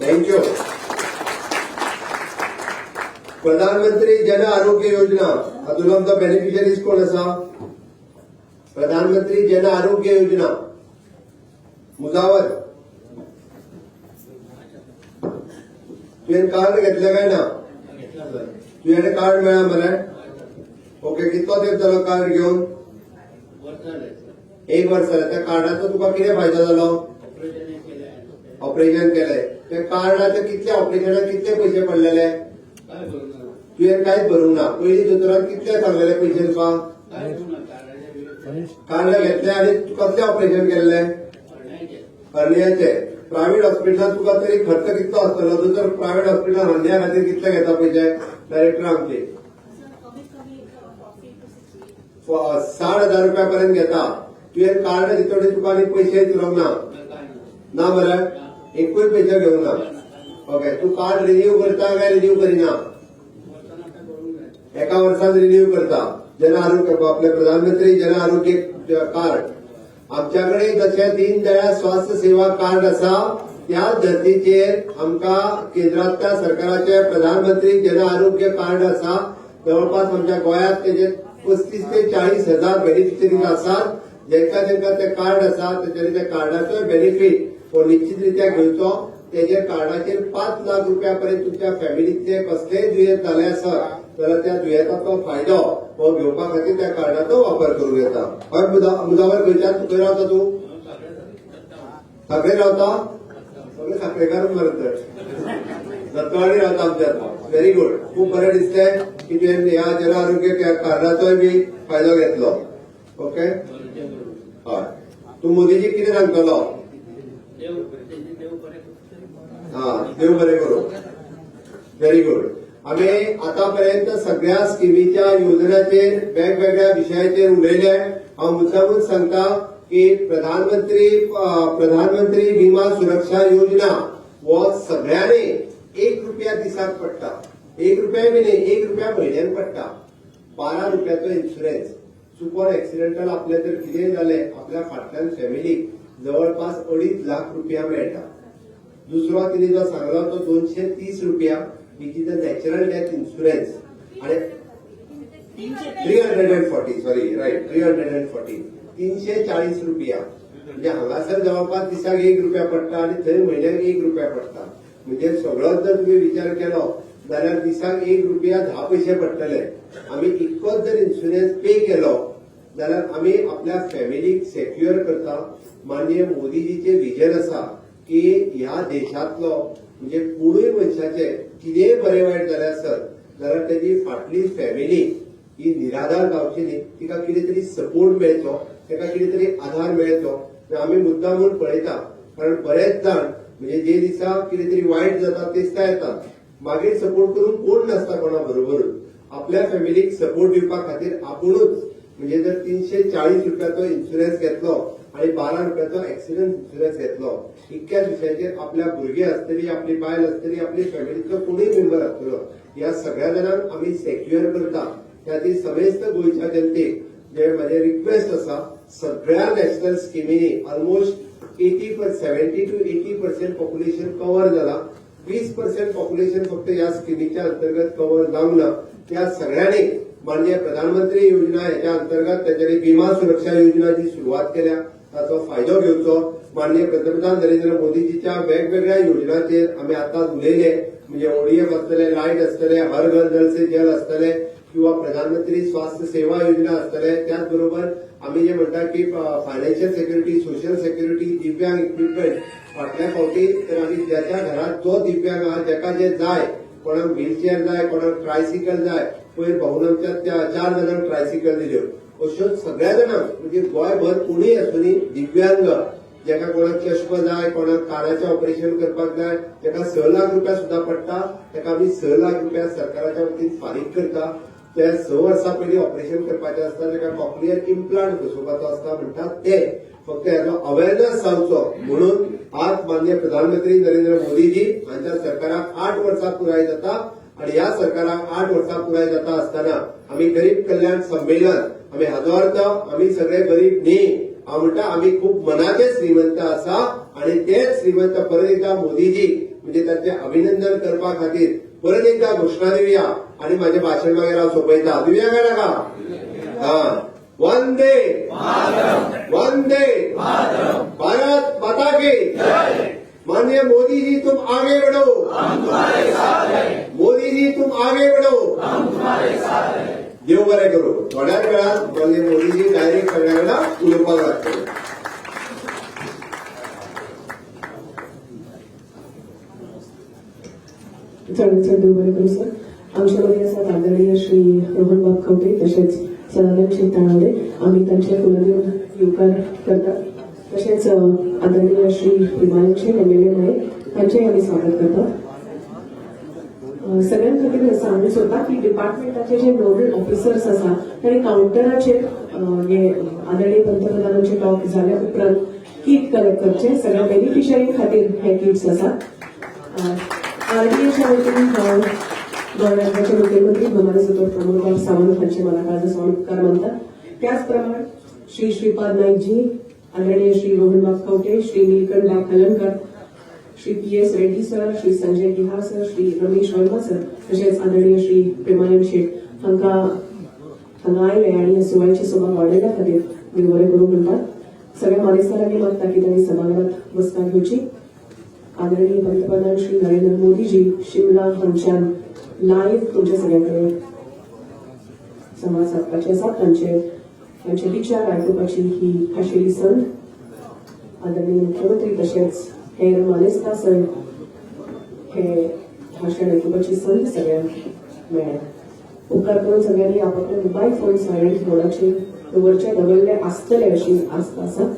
थँक्यू. प्रधानमंत्री जन आरोग्य योजना हातूंत आमचो बेनिफिशरीज कोण आसा? प्रधानमंत्री जन आरोग्य योजना मुजावर तुवें कार्ड घेतलें काय ना? तुझे कार्ड मेळ्ळा मरे? ओके कितलो तेंप जालो कार्ड घेवन? 1 वर्स जालें. त्या कार्डाचो तुका कितें फायदो जालो? ऑपरेशन केलें. त्या कार्डाचे कितले ऑपरेशनाक कितले पयशे पडलेले? तुवें कांयच भरूंक ना. पयलीं दोतोरान कितले सांगलेले पयशे तुका? कार्ड घेतले आनी कसलें ऑपरेशन केल्लें? हर्नियाचे. प्रायव्हेट हॉस्पिटलांत तुका तरी खर्च कितलो आसतलो? दोतोर प्रायव्हेट हॉस्पिटलांत हर्निया खातीर कितले घेता पयशे? डायरेक्टर आमचे 60,000 रुपया पर्यंत घेता. तुवें कार्ड दितोडे तुका आनी पयशे दिवंक ना मरे? एकूय पयशे घेवंक ना. ओके तूं कार्ड रिन्यू करता काय रिन्यू करिना? एका वर्सात रिन्यू करता. जन आरोग्य आपले प्रधानमंत्री जन आरोग्य कार्ड आमच्याकडे जशे दीनदयाळ स्वास्थ्य सेवा कार्ड आसा त्या धर्तीचेर आमकां केंद्रांतल्या सरकाराचे प्रधानमंत्री जन आरोग्य कार्ड आसा. जवळपास आमच्या गोंयांत तेजे 35 ते 40 हजार बेनिफिशरीज आसात. जेंका ते कार्ड आसा त्या कार्डाचो बेनिफीट हो निश्चितरित्या घेवचो. तेजे कार्डाचेर 5 लाख रुपया पर्यंत तुमच्या फॅमिलीतले कसलेय दुयेंस जाले आसत जाल्यार त्या दुयेंसाचो फायदो हो घेवपा खातीर त्या कार्डाचो वापर करूं येता. हय मुजावर खंयच्यान खंय रावता तूं? साखळे रावता? सगळे साखळेकारूच मरत दत्तवाडी रावता आमच्यात. Very good. खूप बरें दिसलें की तुवें ह्या जन आरोग्य कार्डाचोय बी फायदो घेतलो. ओके हय तूं मोदीजी कितें सांगतलो? देव बरें करूं. Very good. आम्ही आतापर्यंत सगळ्या स्किमीच्या योजनांचेर वेगवेगळ्या विशयाचेर उलयले. हांव मुद्दामून सांगता की प्रधानमंत्री विमा सुरक्षा योजना हो सगळ्यांनी 1 रुपया दिसाक पडटा. 1 रुपया बी न्ही 1 रुपया म्हयन्यान पडटा. 12 रुपयाचो इन्शुरन्स. सुपर एक्सिडेंटल आपले जर कितेंय जालें आपल्या फाटल्यान फॅमिलीक जवळपास 2.5 लाख रुपया मेळटा. दुसरो तिने जो सांगलो तो 230 रुपया which is a natural death insurance आणि 340 सॉरी राईट 340 340 रुपया म्हणजे हांगासर जवळपास दिसाक 1 रुपया पडटा आणि थंय म्हयन्याक 1 रुपया पडटा. म्हणजे सगळोच जर तुम्ही विचार केलो जाल्यार दिसाक 1 रुपया 10 पैसे पडटले. आम्ही इतकोच जर इन्शुरन्स पे केलो जाल्यार आम्ही आपल्या फॅमिलीक सेक्युअर करता. माननीय मोदीजीचे विजन आसा की ह्या देशातलो म्हणजे कोणूय मनशाचे कितेंय बरें वायट जालें आसत जाल्यार तेजी फाटली फॅमिली ही निराधार जावची न्ही. तिका कितें तरी सपोर्ट मेळचो ताका कितें तरी आधार मेळचो. आमी मुद्दामून पळयता कारण बरेच जाण म्हणजे जे दिसा कितें तरी वायट जाता ते दिसता येतात मागीर सपोर्ट करून कोण नासता कोणा बरोबरूच. आपल्या फॅमिलीक सपोर्ट दिवपा खातीर आपुणूच म्हणजे जर 340 रुपयाचो इन्शुरन्स घेतलो आणि 12 रुपयाचो एक्सिडंट इन्शुरन्स घेतलो. इतक्याच विशयाचेर आपल्या भुरगीं आसतली, आपली बायल आसतली, आपली फॅमिलीचो कोणूय मेंबर आसतलो, ह्या सगळ्या जाणांक आमी सेक्युअर करता. त्या खातीर समेस्त गोंयच्या जनतेक जे म्हजे रिक्वेस्ट आसा, सगळ्या नॅशनल स्किमीनी ऑलमोस्ट 70 to 80% पॉप्युलेशन कव्हर जाला. 20% पॉप्युलेशन फक्त या स्किमीच्या अंतर्गत कव्हर जावंक ना. त्या सगळ्यांनी माननीय प्रधानमंत्री योजना ह्याच्या अंतर्गत त्याच्यानी विमा सुरक्षा योजनाची सुरुवात केल्या, ताचो फायदो घेवचो. माननीय पंतप्रधान नरेंद्र मोदीजीच्या वेगवेगळ्या योजनांचेर आमी आतां उलयले, म्हणजे ओडीएफ आसतले, लायट आसतले, हर घर जल से जल आसतले किंवा प्रधानमंत्री स्वास्थ्य सेवा योजना आसतले. त्याच बरोबर आम्ही जे म्हणता की फायनान्शियल सेक्युरिटी, सोशल सेक्युरिटी, दिव्यांग इक्विपमेंट फाटल्या फावटी तर आम्ही ज्याच्या घरात जो दिव्यांग आहा, जाका जे जाय, कोणाक व्हीलचेअर जाय, कोणाक ट्रायसिकल जाय, पयर भाऊन आमच्या 4 जाणांक ट्रायसिकल दिल्यो. अश्यो सगळ्या जाणांक म्हणजे गोंयभर कोणूय आसुनी दिव्यांग, जाका कोणाक चश्मा जाय, कोणाक कानाचें ऑपरेशन करपाक जाय, जाका 6 लाख रुपया सुद्धा पडटा, ताका आमी 6 लाख रुपया सरकाराच्या वतीन फारीक करता. ते 6 वर्सां पयलीं ऑपरेशन करपाचें आसता, ताका कॉक्लियर इम्प्लांट बसोवपाचो आसता म्हणटात ते. फक्त हेचो अवेरनेस जावचो म्हणून आज माननीय प्रधानमंत्री नरेंद्र मोदीजी हांच्या सरकाराक 8 वर्सां पुराय जाता आणि ह्या सरकाराक 8 वर्सां पुराय जाता आसतना आमी गरीब कल्याण संमेलन आमी हाजो आमी सगळे गरीब न्ही. हांव म्हणटा आमी खूब मनाचे श्रीमंत आसा आणि तेच श्रीमंत परत एकदा मोदीजी म्हणजे तांचे अभिनंदन करपा खातीर परत एकदा घोषणा दिवया आणि माझे भाषण मागीर हांव सोंपयता. दिवया काय नाका? हा. वंदे वंदे भारत माता की. माननीय मोदी जी तुम आगे बढ़ो, मोदी जी तुम आगे बढ़ो, देव बरें करूं. थोड्याच वेळात माननीय मोदीजी डायरेक्ट सगळ्या वेळा उलोवपाक लागतले. चढ देव बरें करूं सर. आमच्यामध्ये आसात आदरणीय श्री रोहनबाब खवटे तसेच सदानंद शेठ तानावडे. आम्ही त्यांचे पुनर्नवीन येवकार करतात. तसेच आदरणीय श्री हिमायत शेठ MLA नायक त्यांचेही आम्ही स्वागत करतात. सगळ्यां खातीर सांगूंक सोदता की डिपार्टमेंटाचे जे नोडल ऑफिसर्स आसा तांणी काउंटराचेर हे आदरणीय पंतप्रधानांचे टॉक जाल्या उपरांत किट कलेक्ट करचे. सगळ्या बेनिफिशरी खातीर हे किट्स आसात. आरडीएच्या वतीन गोंय राज्याचे मुख्यमंत्री भंडारी सदर प्रमोदराव सावंत हांचे मनाकाळजे उपकार मानतात. त्याचप्रमाणे श्री श्रीपाद नाईकजी, आदरणीय Shri Rohanbab Khawte, Shri Nilkanth Halankar, Shri PS Reddy sir, Shri Sanjay Gihar sir, Shri Ramesh Verma sir तसेच आदरणीय श्री प्रेमानंद शेठ हांगा आयले आणि सुवाळ्याची शोभा वाडयल्या खातीर देव बरें करूं म्हणटात. सगळ्या मानेस्तारांनी मागता की तांणी सभागृहात बसका घेवची. आदरणीय पंतप्रधान श्री नरेंद्र मोदीजी शिमला हांच्यान लाईव्ह तुमच्या सगळ्यांकडे संवाद साधपाचे आसात. तांचे विचार आयकुपाची ही खाशेली संद आदरणीय मुख्यमंत्री तशेंच हेर मानेस्तार सर हे भाशण आयकुपाची संद सगळ्यांक मेळ्ळ्या. उपकार करून सगळ्यांनी आपापले मोबायल फोन सायलेंट मोडाचेर दवरचे दवरले आसतले अशी आस्त आसा.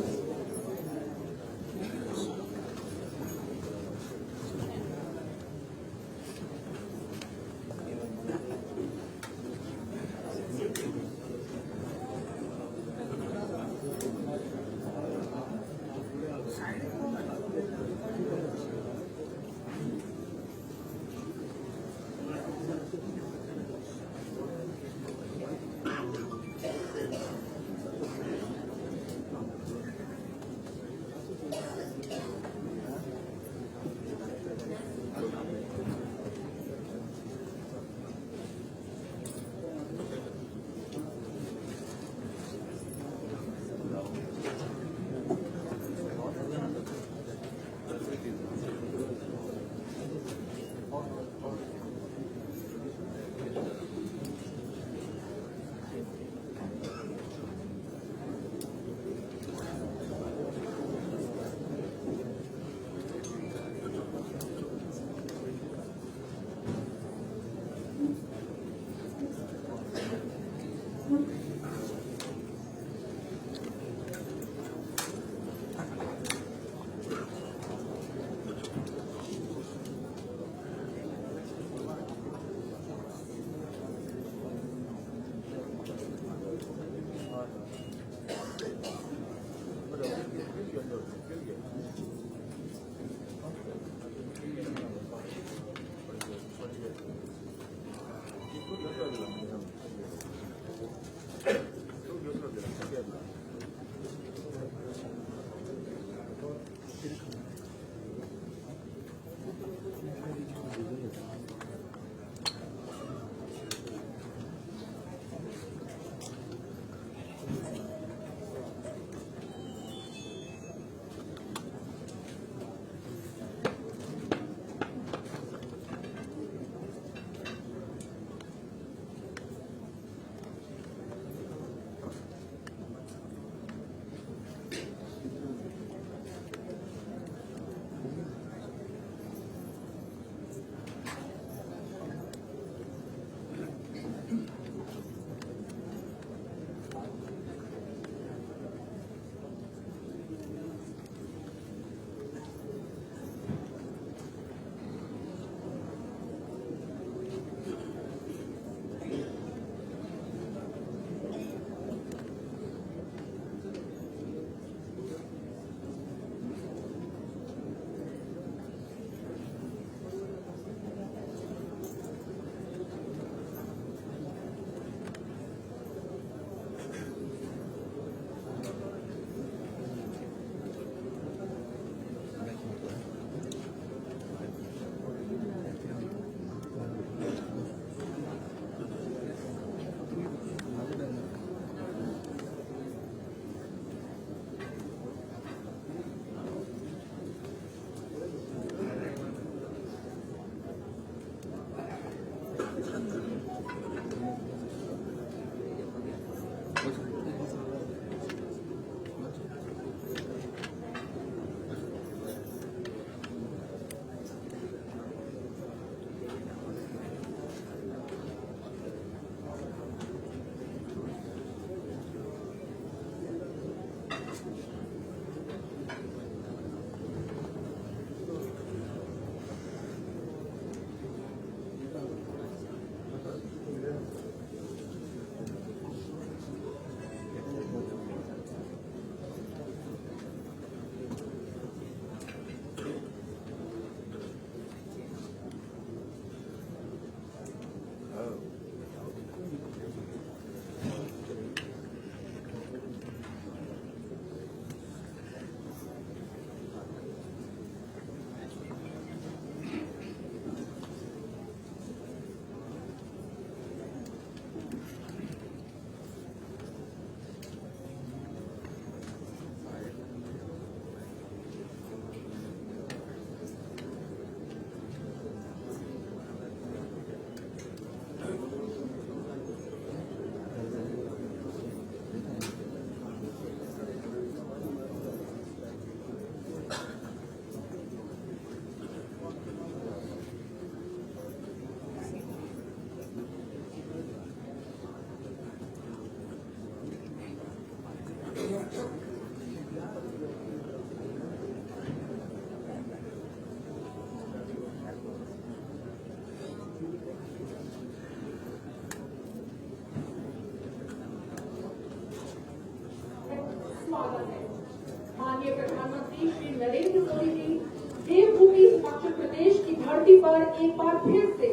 धरती पर एक बार फिर से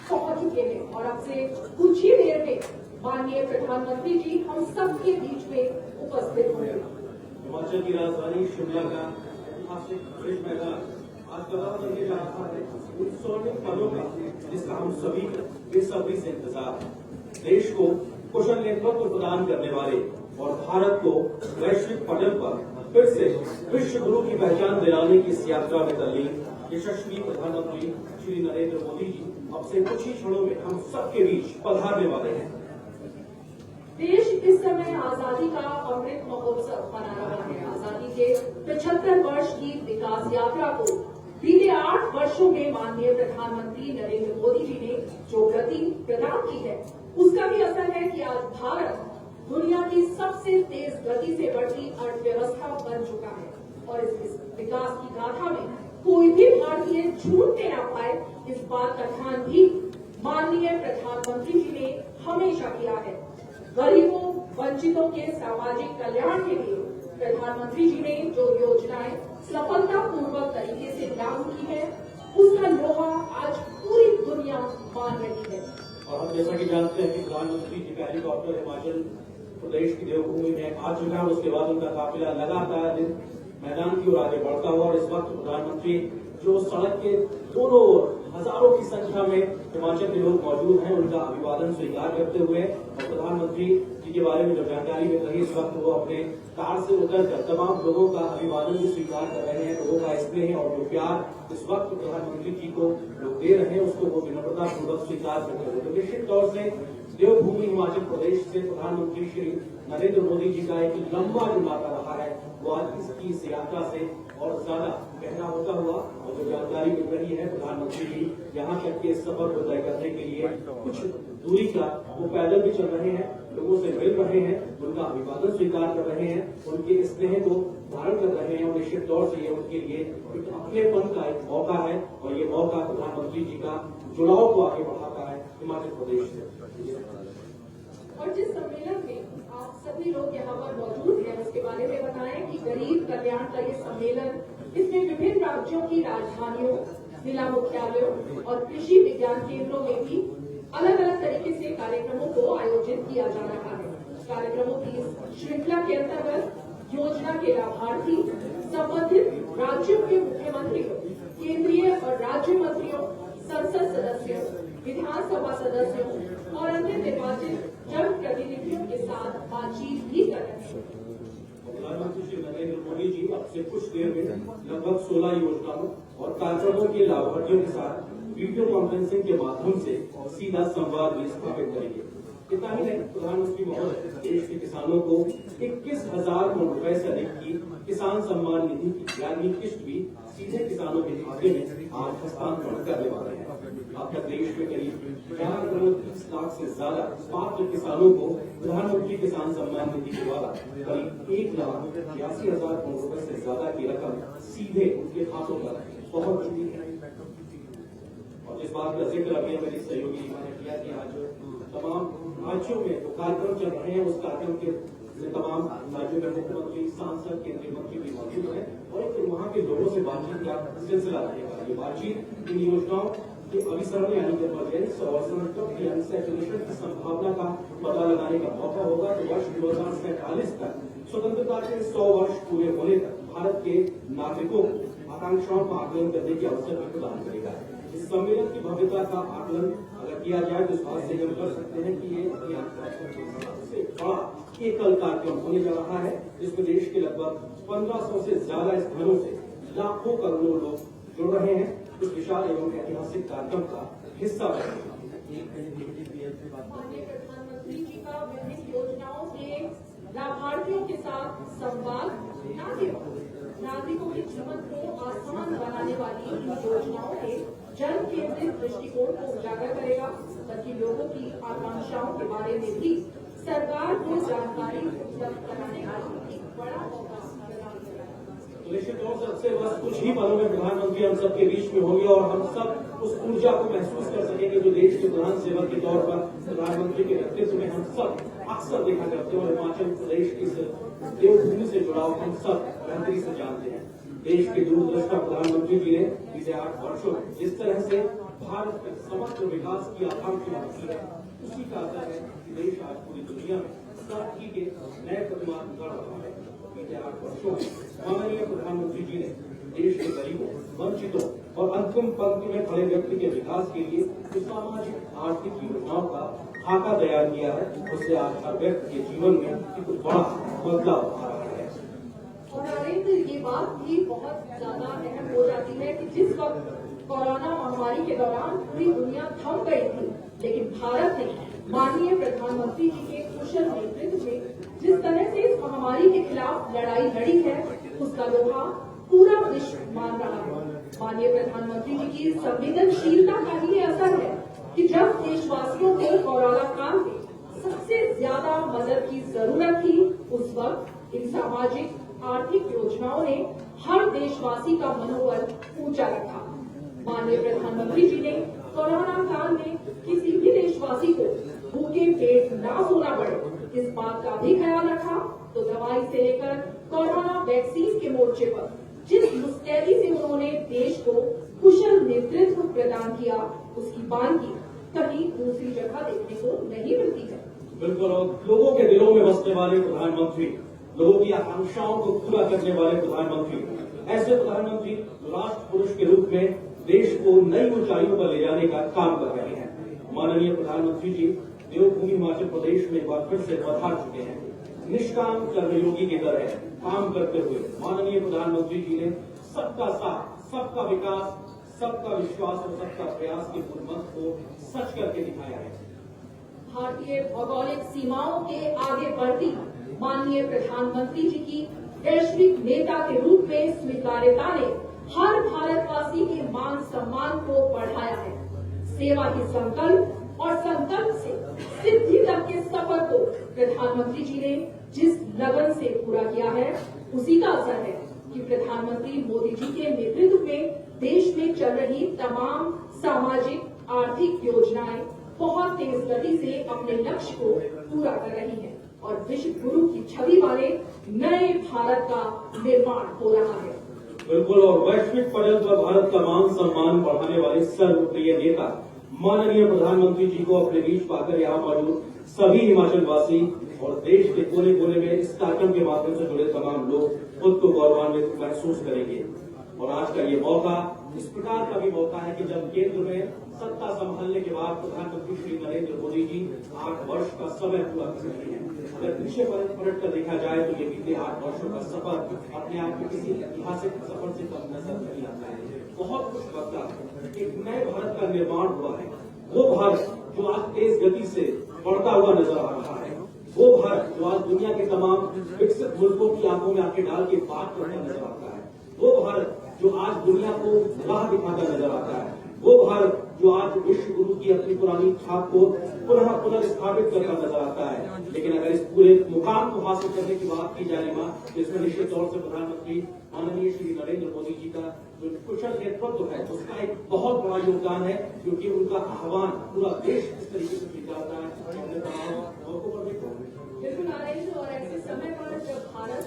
पहुंच चुके हैं और अब से कुछ ही देर में माननीय प्रधानमंत्री जी हम सबके बीच में उपस्थित होंगे। हिमाचल की राजधानी शिमला का ऐतिहासिक ब्रिज मैदान आज पता चलने जा रहा है उन स्वर्णिम पलों का जिसका हम सभी बेसब्री से इंतजार है। देश को कुशल नेतृत्व प्रदान करने वाले और भारत को वैश्विक पटल पर फिर से विश्व गुरु की पहचान दिलाने की इस यात्रा में तल्लीन यशस्वी प्रधानमंत्री श्री नरेंद्र मोदी जी अब से कुछ ही क्षणों में हम सबके बीच पधारने वाले हैं। देश इस समय आजादी का अमृत महोत्सव मना रहा है। आजादी के 75 वर्ष की विकास यात्रा को बीते 8 वर्षों में माननीय प्रधानमंत्री नरेंद्र मोदी जी ने जो गति प्रदान की है उसका भी असर है कि आज भारत दुनिया की सबसे तेज गति से बढ़ती अर्थव्यवस्था बन चुका है और इस विकास की गाथा में कोई भी भारतीय छूटने न पाए इस बात का ध्यान भी माननीय प्रधानमंत्री जी ने हमेशा किया है। गरीबों वंचितों के सामाजिक कल्याण के लिए प्रधानमंत्री जी ने जो योजनाएं सफलतापूर्वक तरीके से लागू की है उसका लोहा आज पूरी दुनिया मान रही है। और हम जैसा कि जानते हैं कि प्रधानमंत्री जी का हेलीकॉप्टर हिमाचल प्रदेश की देवभूमि में आ चुका है। उसके बाद उनका काफिला लगातार मैदान की ओर आगे बढ़ता हुआ और इस वक्त प्रधानमंत्री जो सड़क के दोनों ओर हजारों की संख्या में हिमाचल के लोग मौजूद हैं उनका अभिवादन स्वीकार करते हुए और प्रधानमंत्री जी के बारे में जो जानकारी मिल रही है इस वक्त वो अपने कार से उतरकर तमाम लोगों का अभिवादन भी स्वीकार कर रहे हैं। लोगों का स्नेह और जो प्यार इस वक्त प्रधानमंत्री जी को लोग दे रहे हैं उसको वो विनम्रता पूर्वक स्वीकार करते हुए तो निश्चित तौर से देवभूमि हिमाचल प्रदेश से प्रधानमंत्री श्री नरेंद्र मोदी जी का एक लंबा जो नाता रहा है वो आज इसकी इस यात्रा से और ज्यादा गहरा होता हुआ और जो जानकारी मिल रही है प्रधानमंत्री जी यहाँ तक के सफर को तय करने के लिए कुछ दूरी का वो पैदल भी चल रहे हैं, लोगों से मिल रहे हैं, उनका अभिवादन स्वीकार कर रहे हैं, उनके स्नेह को धारण कर रहे हैं और निश्चित तौर से ये उनके लिए एक अपनेपन का एक मौका है और ये मौका प्रधानमंत्री जी का जुड़ाव को आगे बढ़ाता है हिमाचल प्रदेश से। और जिस सम्मेलन में आप सभी लोग यहाँ पर मौजूद हैं उसके बारे में बताएं कि गरीब कल्याण का ये सम्मेलन इसमें विभिन्न राज्यों की राजधानियों जिला मुख्यालयों और कृषि विज्ञान केंद्रों में भी अलग अलग तरीके से कार्यक्रमों को आयोजित किया जा रहा है। कार्यक्रमों की इस श्रृंखला के अंतर्गत योजना के लाभार्थी संबंधित राज्यों के मुख्यमंत्रियों केंद्रीय और राज्य मंत्रियों संसद सदस्यों विधानसभा सदस्यों और अन्य निर्वाचित जनप्रतिनिधियों के साथ बातचीत भी कर रहे हैं। प्रधानमंत्री श्री नरेंद्र मोदी जी अब से कुछ देर में लगभग 16 योजनाओं और कार्यक्रमों के लाभार्थियों के साथ वीडियो कॉन्फ्रेंसिंग के माध्यम से सीधा संवाद भी स्थापित करेंगे। इतना ही नहीं, प्रधानमंत्री महोदय देश के किसानों को 21,000 करोड़ रुपए से अधिक की किसान सम्मान निधि की यानी किस्त भी सीधे किसानों के खाते में आज हस्तांतरण करने वाले हैं। अब तक देश में करीब 4 करोड़ 30 लाख से ज्यादा पात्र किसानों को प्रधानमंत्री किसान सम्मान निधि के द्वारा करीब 1,82,000 करोड़ रुपए से ज्यादा की रकम सीधे उनके खातों पर पहुंच चुकी है। और जिस बात का जिक्र अभी मेरी सहयोगी ने किया कि आज तमाम राज्यों में जो कार्यक्रम चल रहे हैं उस कार्यक्रम के तमाम राज्यों में मुख्यमंत्री सांसद केंद्रीय मंत्री भी मौजूद हैं और एक वहाँ के लोगों से बातचीत का सिलसिला रहेगा। ये बातचीत इन योजनाओं के अभिसरण यानी कन्वर्जेंस और संरक्षण यानी सैचुरेशन की संभावना का पता लगाने का मौका होगा। तो वर्ष 2047 तक स्वतंत्रता के 100 वर्ष पूरे होने तक भारत के नागरिकों को आकांक्षाओं का आकलन करने के अवसर भी प्रदान करेगा। इस सम्मेलन की भव्यता का आकलन अगर किया जाए तो इस बात से हम कर सकते हैं कि ये सबसे बड़ा एकल कार्यक्रम होने जा रहा है जिसमें देश के लगभग 1500 से ज्यादा स्थानों से लाखों करोड़ों लोग जुड़ रहे हैं। इस विशाल एवं ऐतिहासिक कार्यक्रम का हिस्सा बने। माननीय प्रधानमंत्री जी का विभिन्न योजनाओं के लाभार्थियों के साथ संवाद न केवल नागरिकों के जीवन को आसान बनाने वाली इन योजनाओं के जन केंद्रित दृष्टिकोण को उजागर करेगा बल्कि लोगों की आकांक्षाओं के बारे में भी सरकार को जानकारी उपलब्ध कराने का एक बड़ा मौका प्रदान करेगा। निश्चित तौर से सबसे बस कुछ ही पलों में प्रधानमंत्री हम सबके बीच में होंगे और हम सब उस ऊर्जा को महसूस कर सकेंगे जो देश के प्रधान सेवक के तौर पर प्रधानमंत्री के नेतृत्व में हम सब अक्सर देखा करते हैं और हिमाचल प्रदेश की देवभूमि से जुड़ाव हम सब बेहतरी से जानते हैं। देश के दूरदृष्टा प्रधानमंत्री जी ने पिछले 8 वर्षों में जिस तरह से भारत के समग्र विकास की आकांक्षा रखी है, उसी का असर है कि देश आज पूरी दुनिया में तरक्की के नए कदम कर रहा है। पिछले 8 वर्षों में माननीय प्रधानमंत्री जी ने देश के गरीबों, वंचितों और अंतिम पंक्ति में खड़े व्यक्ति के विकास के लिए जो सामाजिक आर्थिक योजनाओं का खाका तैयार किया है, उससे आज हर व्यक्ति के जीवन में एक बड़ा बदलाव आ रहा है। और नरेंद्र, ये बात भी बहुत ज्यादा अहम हो जाती है कि जिस वक्त कोरोना महामारी के दौरान पूरी दुनिया थम गई थी, लेकिन भारत ने माननीय प्रधानमंत्री जी के कुशल नेतृत्व में जिस तरह से इस महामारी के खिलाफ लड़ाई लड़ी है, उसका लोहा पूरा विश्व मान रहा है। माननीय प्रधानमंत्री जी की संवेदनशीलता का ही असर है कि जब देशवासियों को कोरोना काल में सबसे ज्यादा मदद की जरूरत थी, उस वक्त इन सामाजिक आर्थिक योजनाओं ने हर देशवासी का मनोबल ऊंचा रखा। माननीय प्रधानमंत्री जी ने कोरोना काल में किसी भी देशवासी को भूखे पेट ना सोना पड़े, इस बात का भी ख्याल रखा। तो दवाई से लेकर कोरोना वैक्सीन के मोर्चे पर जिस मुस्तैदी से उन्होंने देश को कुशल नेतृत्व प्रदान किया, उसकी बानगी कहीं दूसरी जगह देखने को नहीं मिलती है। बिल्कुल, और लोगों के दिलों में बसने वाले प्रधानमंत्री, लोगों की आकांक्षाओं को पूरा करने वाले प्रधानमंत्री, ऐसे प्रधानमंत्री राष्ट्र पुरुष के रूप में देश को नई ऊंचाइयों पर ले जाने का काम कर रहे हैं। माननीय प्रधानमंत्री जी देवभूमि हिमाचल प्रदेश में एक बार फिर से पधार चुके हैं। निष्काम कर्मयोगी की तरह काम करते हुए माननीय प्रधानमंत्री जी ने सबका साथ, सबका विकास, सबका विश्वास और सबका प्रयास के मूल मंत्र को सच करके दिखाया है। भारतीय भौगोलिक सीमाओं के आगे बढ़ती माननीय प्रधानमंत्री जी की वैश्विक नेता के रूप में स्वीकार्यता ने हर भारतवासी के मान सम्मान को बढ़ाया है। सेवा के संकल्प और संकल्प से सिद्धि तक के सफर को प्रधानमंत्री जी ने जिस लगन से पूरा किया है, उसी का असर है कि प्रधानमंत्री मोदी जी के नेतृत्व में देश में चल रही तमाम सामाजिक आर्थिक योजनाएं बहुत तेज गति से अपने लक्ष्य को पूरा कर रही हैं और विश्व गुरु की छवि वाले नए भारत का निर्माण हो रहा है। बिल्कुल, और वैश्विक पटल पर भारत का मान सम्मान बढ़ाने वाले सर्वप्रिय नेता माननीय प्रधानमंत्री जी को अपने बीच पाकर यहाँ मौजूद सभी हिमाचल वासी और देश के कोने कोने में इस कार्यक्रम के माध्यम से जुड़े तमाम लोग खुद को गौरवान्वित महसूस करेंगे। और आज का ये मौका इस प्रकार का भी मौका है कि जब केंद्र में सत्ता संभालने के बाद प्रधानमंत्री श्री नरेंद्र मोदी जी 8 वर्ष का समय पूरा कर रहे हैं। अगर पीछे पलट कर देखा जाए तो ये बीते 8 वर्षों का सफर अपने आप में किसी ऐतिहासिक सफर से कम नजर नहीं आता है। बहुत कुछ बदला है, एक नए भारत का निर्माण हुआ है। वो भारत जो आज तेज गति से बढ़ता हुआ नजर आ रहा है, वो भारत जो आज दुनिया के तमाम विकसित मुल्कों की आंखों में आंखें डाल के बात करता नजर आता है, वो भारत जो आज दुनिया को राह दिखाता नजर आता है, वो भारत जो आज विश्व गुरु की अपनी पुरानी छाप को पुनर्स्थापित करता नजर आता है। लेकिन अगर इस पूरे मुकाम को हासिल करने की बात की जाए तो इसमें निश्चित तौर से प्रधानमंत्री माननीय श्री नरेंद्र मोदी जी का जो कुशल नेतृत्व है, उसका एक बहुत बड़ा योगदान है, क्योंकि उनका आह्वान पूरा देश इस तरीके से स्वीकारता है। बिल्कुल नरेंद्र, और ऐसे समय पर जब भारत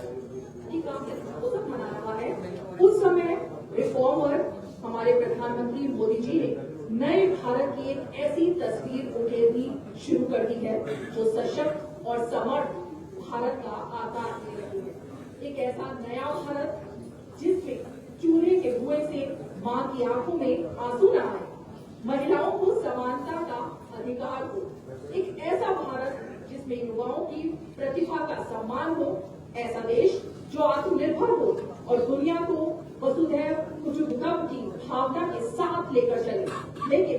का उत्सव मना रहा है, उस समय रिफॉर्मर हमारे प्रधानमंत्री मोदी जी ने नए भारत की एक ऐसी तस्वीर उकेरनी शुरू कर दी है जो सशक्त और समर्थ भारत का आकार दे रही है। एक ऐसा नया भारत जिसमें चूल्हे के धुएं से मां की आंखों में आंसू न आए, महिलाओं को समानता का अधिकार हो, एक ऐसा भारत जिसमें युवाओं की प्रतिभा का सम्मान हो, ऐसा देश जो आत्मनिर्भर हो और दुनिया को वसुधैव कुटुम्बकम की भावना के साथ लेकर चले, लेकिन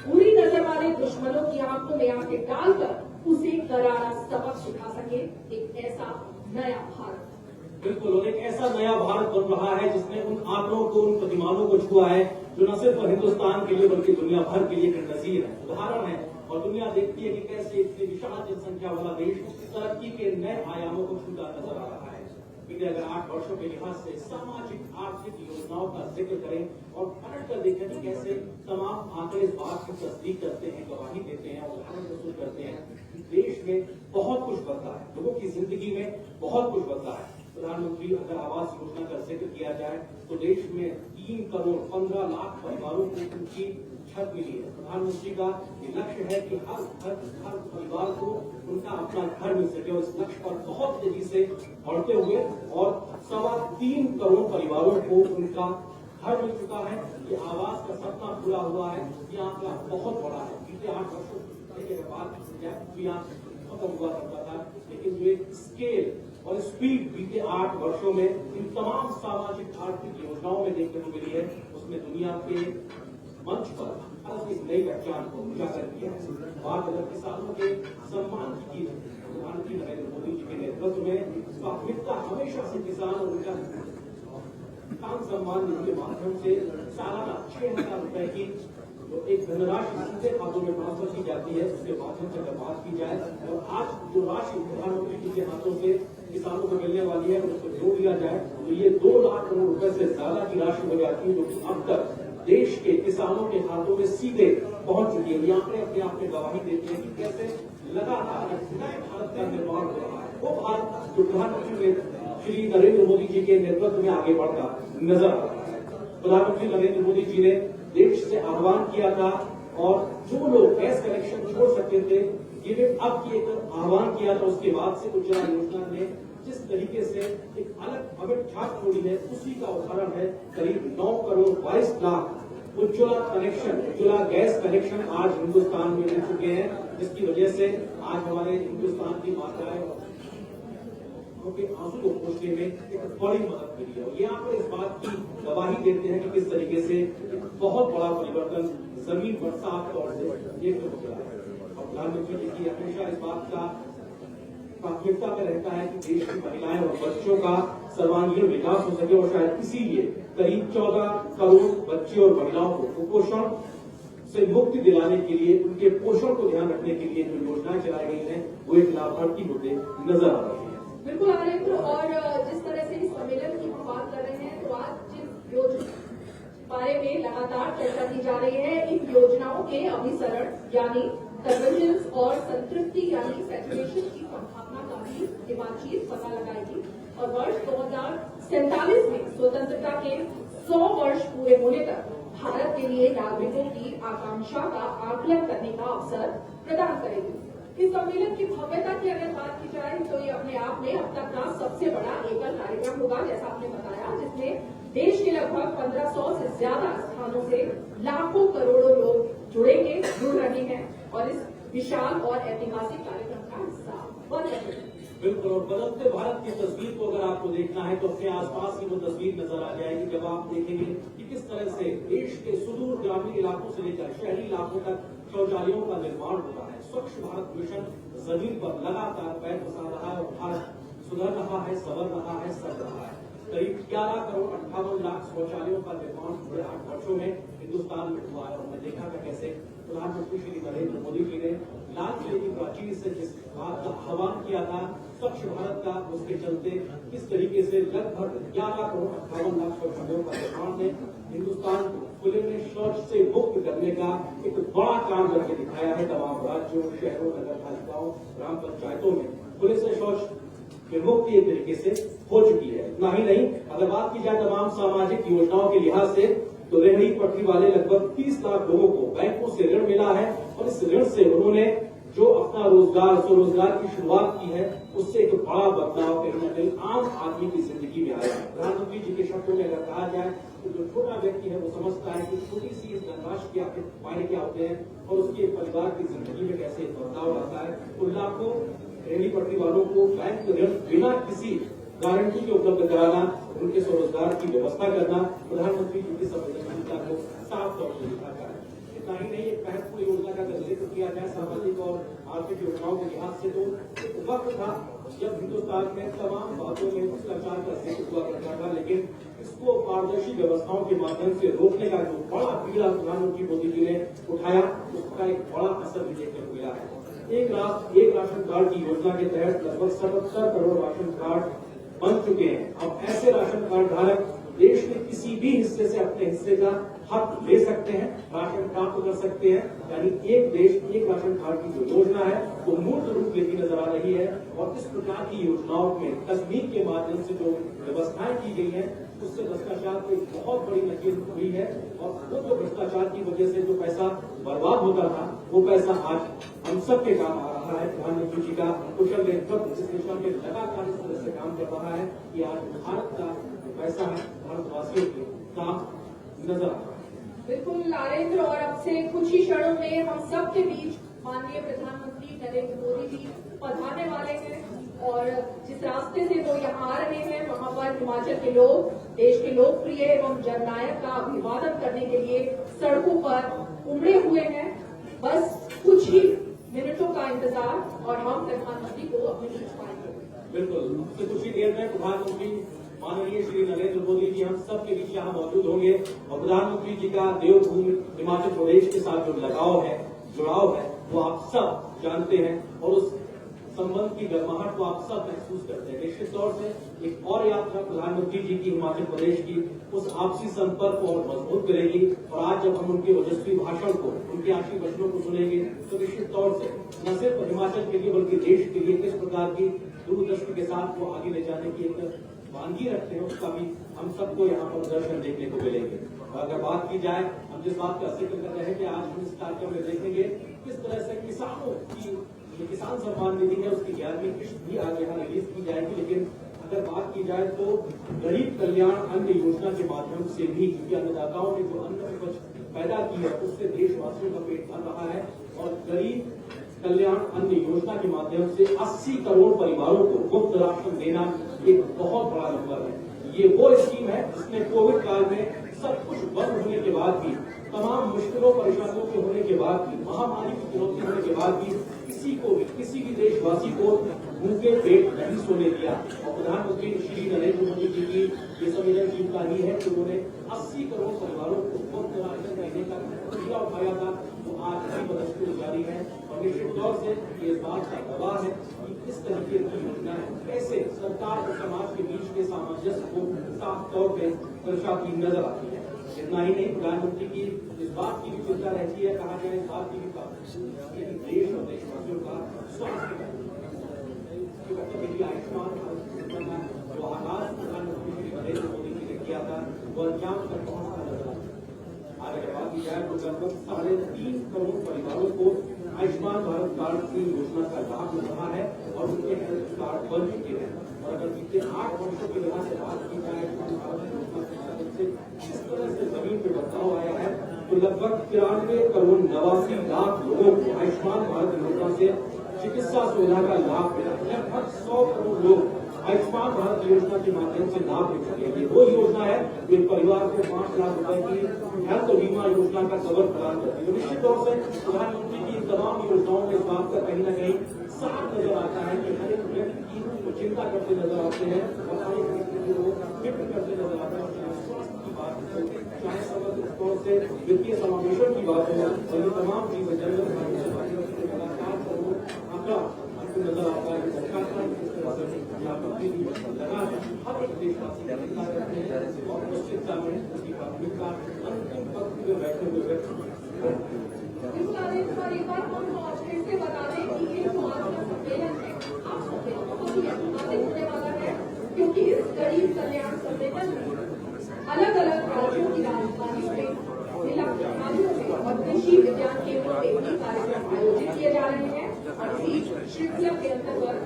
बुरी नजर वाले दुश्मनों की आंखों में आंखें डालकर उसे करारा सबक सिखा सके, एक ऐसा नया भारत। बिल्कुल, और एक ऐसा नया भारत बन रहा है जिसने उन आंकड़ों को, उन प्रतिमानों को छुआ है जो न सिर्फ हिंदुस्तान के लिए बल्कि दुनिया भर के लिए एक नजीर है, उदाहरण है। और दुनिया देखती है कि कैसे इतनी विशाल जनसंख्या वाला देश तरक्की के नए आयामों को छूता नजर आ रहा है। लेकिन अगर 8 वर्षों के लिहाज से सामाजिक आर्थिक योजनाओं का जिक्र करें और पलट कर देखें कि कैसे तमाम आंकड़े इस बात की तस्दीक करते हैं, गवाही देते हैं, उदाहरण प्रस्तुत करते हैं कि देश में बहुत कुछ बदला है, लोगों की जिंदगी में बहुत कुछ बदला है। प्रधानमंत्री अगर आवास योजना का जिक्र किया जाए तो देश में 3 करोड़ 15 लाख परिवारों को उनकी छत मिली है। प्रधानमंत्री का ये लक्ष्य है कि हर परिवार को उनका अपना घर मिल सके और इस लक्ष्य पर बहुत तेजी से बढ़ते हुए और 3.25 करोड़ परिवारों को उनका घर मिल चुका है। ये आवास का सपना पूरा हुआ है। ये आंकड़ा बहुत बड़ा है। पिछले 8 वर्षों के बाद खत्म हुआ करता था, लेकिन जो एक स्केल और स्पीड बीते 8 वर्षों में इन तमाम सामाजिक आर्थिक योजनाओं में देखने को मिली है, उसने दुनिया के मंच पर अलग एक नई पहचान को उजागर किया है। बात अगर किसानों के सम्मान की प्रधानमंत्री नरेंद्र मोदी जी के नेतृत्व में प्राथमिकता हमेशा से किसान और उनका किसान सम्मान निधि के माध्यम से सालाना 6,000 रुपए की जो एक धनराशि सीधे खातों में ट्रांसफर की जाती है, उसके माध्यम से अगर बात की जाए और आज जो राशि प्रधानमंत्री जी के हाथों से किसानों को मिलने वाली है उसको जोड़ दिया जाए तो ये 2 लाख करोड़ रुपए से ज्यादा की राशि हो जाती है, जो कि अब तक देश के किसानों के हाथों में सीधे पहुंच चुकी है। ये आंकड़े अपने आप में गवाही देते हैं कि कैसे लगातार नए भारत का निर्माण हो रहा है। वो भारत जो प्रधानमंत्री श्री नरेंद्र मोदी जी के नेतृत्व में आगे बढ़ता नजर आ रहा है। प्रधानमंत्री नरेंद्र मोदी जी ने देश से आह्वान किया था और जो लोग गैस कनेक्शन छोड़ सकते थे ये अब की एक आह्वान किया था, उसके बाद से उज्ज्वला योजना ने जिस तरीके से एक अलग अमिट छाप छोड़ी है उसी का उदाहरण है। करीब 9 crore 22 lakh Ujjwala connection, Ujjwala gas connection आज हिंदुस्तान में मिल चुके हैं, जिसकी वजह से आज हमारे हिंदुस्तान की माताएं उनके आंसू को पोंछने में एक बड़ी मदद मिली है। ये आप इस बात की गवाही देते हैं कि किस तरीके से एक बहुत बड़ा परिवर्तन जमीन पर साफ तौर से देखने को मिला है। और प्रधानमंत्री जी की हमेशा इस बात का प्राथमिकता में रहता है कि देश की महिलाएं और बच्चों का सर्वांगीण विकास हो सके और शायद इसीलिए करीब 14 करोड़ बच्चे और महिलाओं को कुपोषण से मुक्ति दिलाने के लिए, उनके पोषण को ध्यान रखने के लिए जो योजनाएं चलाई गई हैं वो एक लाभार्थी होते नजर आ रही है। बिल्कुल आनंद, और जिस तरह से इस सम्मेलन की हम बात कर रहे हैं तो आज जिस योजना बारे में लगातार चर्चा की जा रही है, इन योजनाओं के अभिसरण यानी कन्वर्जेंस और संतृप्ति यानी सैचुरेशन की संभावना का भी ये बातचीत पता लगाएगी और वर्ष 2047 में स्वतंत्रता के 100 वर्ष पूरे होने तक भारत के लिए नागरिकों की आकांक्षा का आकलन करने का अवसर प्रदान करेगी। इस सम्मेलन की भव्यता की अगर बात की जाए तो ये अपने आप में अब तक का सबसे बड़ा एकल कार्यक्रम होगा, जैसा आपने बताया, जिसमें देश के लगभग 1500 से ज्यादा स्थानों से लाखों करोड़ों लोग जुड़ रहे हैं और इस विशाल और ऐतिहासिक कार्यक्रम का हिस्सा बन रहे हैं। बिल्कुल, और बदलते भारत की तस्वीर को अगर आपको देखना है तो अपने आसपास की वो तस्वीर नजर आ जाएगी जब आप देखेंगे कि किस तरह से देश के सुदूर ग्रामीण इलाकों से लेकर शहरी इलाकों तक शौचालयों का निर्माण हो रहा है। स्वच्छ भारत मिशन जमीन पर लगातार पैर पसार रहा है और भारत सुधर रहा है, संवर रहा है, सड़ रहा है। करीब 11 करोड़ 58 लाख शौचालयों का निर्माण पूरे 8 वर्षों में हिंदुस्तान में हुआ है। और हमने देखा था कैसे प्रधानमंत्री श्री नरेंद्र मोदी जी ने लाल किले की प्राचीर से जिस बात का आह्वान किया था स्वच्छ भारत का, उसके चलते किस तरीके से लगभग 11 करोड़ 58 लाख शौचालयों का निर्माण ने हिंदुस्तान को खुले में शौच से मुक्त करने का एक बड़ा काम करके दिखाया है। तमाम राज्यों, शहरों, नगर पालिकाओं, ग्राम पंचायतों में खुले से शौच की मुक्ति एक तरीके से हो चुकी है। इतना ही नहीं, अगर बात की जाए तमाम सामाजिक योजनाओं के लिहाज से तो रेहड़ी पटरी वाले लगभग 30 लाख लोगों को बैंकों से ऋण मिला है और इस ऋण से उन्होंने जो अपना स्वरोजगार की शुरुआत की है उससे एक बड़ा बदलाव कहीं न कहीं आम आदमी की जिंदगी में आया है। प्रधानमंत्री जी के शब्दों में अगर कहा जाए तो जो छोटा व्यक्ति है वो समझता है कि छोटी सी इस धनराशि के आपके फायदे क्या होते हैं और उसके परिवार की जिंदगी में कैसे बदलाव आता है। तो लाखों रेहड़ी पटरी वालों को बैंक ऋण बिना किसी गारंटी के उपलब्ध कराना, उनके स्वरोजगार की व्यवस्था करना प्रधानमंत्री जी की संवेदनशीलता को साफ तौर से दिखाता है। इतना ही नहीं, एक महत्वपूर्ण योजना का अगर जिक्र किया जाए सामाजिक और आर्थिक योजनाओं के लिहाज से तो एक वक्त था जब हिंदुस्तान में तमाम बातों में भ्रष्टाचार का जिक्र हुआ करता था, लेकिन इसको पारदर्शी व्यवस्थाओं के माध्यम से रोकने का जो बड़ा बीड़ा प्रधानमंत्री मोदी जी ने उठाया उसका एक बड़ा असर भी देखने को मिला है। एक राष्ट्र एक राशन कार्ड की योजना के तहत लगभग 77 करोड़ राशन कार्ड बन चुके हैं। अब ऐसे राशन कार्ड धारक देश के किसी भी हिस्से से अपने हिस्से का हक ले सकते हैं, राशन प्राप्त कर सकते हैं। यानी एक देश एक राशन कार्ड की जो योजना है वो मूर्त रूप लेती नजर आ रही है। और इस प्रकार की योजनाओं में तकनीक के माध्यम से जो व्यवस्थाएं की गई है उससे भ्रष्टाचार को एक बहुत बड़ी नकील हुई है। और वो जो भ्रष्टाचार की वजह से जो पैसा बर्बाद होता था वो पैसा आज हम सबके काम आ रहा है। प्रधानमंत्री जी का कुशल नेतृत्व इस दिशा में लगातार इस तरह से काम कर रहा है कि आज भारत का पैसा है भारतवासियों के काम नजर आ रहा है। बिल्कुल नरेंद्र, और अब से कुछ ही क्षणों में हम सब के बीच माननीय प्रधानमंत्री नरेंद्र मोदी जी पधारने वाले हैं। और जिस रास्ते से वो यहाँ आ रहे हैं वहाँ पर हिमाचल के लोग देश के लोकप्रिय एवं जननायक का अभिवादन करने के लिए सड़कों पर उमड़े हुए हैं। बस कुछ ही मिनटों का इंतजार और हम प्रधानमंत्री को अपने बीच पाएंगे। बिल्कुल, उससे कुछ ही देर में प्रधानमंत्री माननीय श्री नरेंद्र मोदी जी हम सब के बीच यहाँ मौजूद होंगे। और प्रधानमंत्री जी का देवभूमि हिमाचल प्रदेश के साथ जो लगाव है, जुड़ाव है, वो आप सब जानते हैं और उस संबंध की गर्माहट को आप सब महसूस करते हैं। निश्चित तौर से एक और यात्रा प्रधानमंत्री जी की हिमाचल प्रदेश की उस आपसी संपर्क को और मजबूत करेगी। और आज जब हम उनके ओजस्वी भाषण को, उनके आखिरी वचनों को सुनेंगे तो निश्चित तौर से न सिर्फ हिमाचल के लिए बल्कि देश के लिए किस प्रकार की दूरदृष्टि के साथ वो आगे ले जाने की एक वानगी रखते हैं उसका भी हम सबको यहाँ पर प्रदर्शन देखने को मिलेंगे। और अगर बात की जाए, हम जिस बात का जिक्र कर रहे हैं कि आज हम इस कार्यक्रम में देखेंगे किस तरह से किसानों की जो किसान सम्मान निधि है उसकी 11वीं किस्त भी आज यहाँ रिलीज की जाएगी। लेकिन अगर बात की जाए तो गरीब कल्याण अन्न योजना के माध्यम से भी, क्योंकि अन्नदाताओं ने जो अन्न उपज पैदा की है उससे देशवासियों का पेट भर रहा है। और गरीब कल्याण अन्न योजना के माध्यम से 80 करोड़ परिवारों को मुफ्त राशन देना एक बहुत बड़ा नंबर है। ये वो स्कीम है जिसने कोविड काल में सब कुछ बंद होने के बाद भी, तमाम मुश्किलों परेशानियों के होने के बाद भी, महामारी की चुनौती होने के बाद भी किसी भी देशवासी को भूखे पेट नहीं सोने दिया। और प्रधानमंत्री श्री नरेंद्र मोदी जी की ये संवेदनशीलता ही है कि उन्होंने 80 करोड़ परिवारों को मुफ्त राशन देने का फैसला उठाया था, वो आज भी बदस्ती जारी है। और निश्चित तौर से ये बात का गवाह है कि किस तरीके की योजना है, कैसे सरकार और समाज के बीच के सामंजस्य को साफ तौर पर दर्शाती नजर आती है। इतना ही नहीं, प्रधानमंत्री की इस बात की भी चिंता रहती है, कहा जाए इस बात की भी कि देश और देशवासियों का स्वास्थ्य आयुष्मान भारत जो आगाज प्रधानमंत्री श्री नरेंद्र मोदी जी ने किया था वो अंजाम तक पहुंचता नजर आता। आज अगर बात की जाए तो लगभग 3.5 करोड़ परिवारों को आयुष्मान भारत कार्ड की योजना का लाभ मिल रहा है और उनके हेल्थ कार्ड बन चुके हैं। और अगर बीते 8 वर्षों की वजह से बात की जाए आयुष्मान भारत योजना के माध्यम से जिस तरह से जमीन पे बदलाव आया है तो लगभग 93 करोड़ 89 लाख लोगों को आयुष्मान भारत योजना से चिकित्सा सुविधा का लाभ मिला। लगभग 100 करोड़ लोग आयुष्मान भारत योजना के माध्यम से लाभ ले सके। ये वो योजना है जो परिवार को 5 लाख रुपए की हेल्थ बीमा योजना का कवर प्रदान करती है। निश्चित तौर से प्रधानमंत्री की तमाम योजनाओं में इस बात का कहीं न कहीं साफ नजर आता है कि हर एक व्यक्ति की चिंता करते नजर आते हैं और हर एक व्यक्ति को फिक्र करते नजर आते हैं। चाहे स्वास्थ्य की बात हो, चाहे समग्र तौर से वित्तीय समावेशन की बात हो, और ये तमाम चीजें जनरल लगातार आंकड़ा आपको नजर आता है। सरकार किस तरह से लगा है हर एक देशवासी चिंता करते हैं और उस चिंता में उसकी प्राथमिकता अंतिम पक्ष में बैठे हुए व्यक्ति। एक बार हम फिर से बता दें कि ये जो आज का सम्मेलन है आप सबके बहुत ही ऐतिहासिक होने वाला है, क्योंकि इस गरीब कल्याण सम्मेलन में अलग अलग राज्यों की राजधानियों में, जिला मुख्यालयों में और कृषि विज्ञान केंद्रों में भी कार्यक्रम आयोजित किए जा रहे हैं। और इस श्रृंखला के अंतर्गत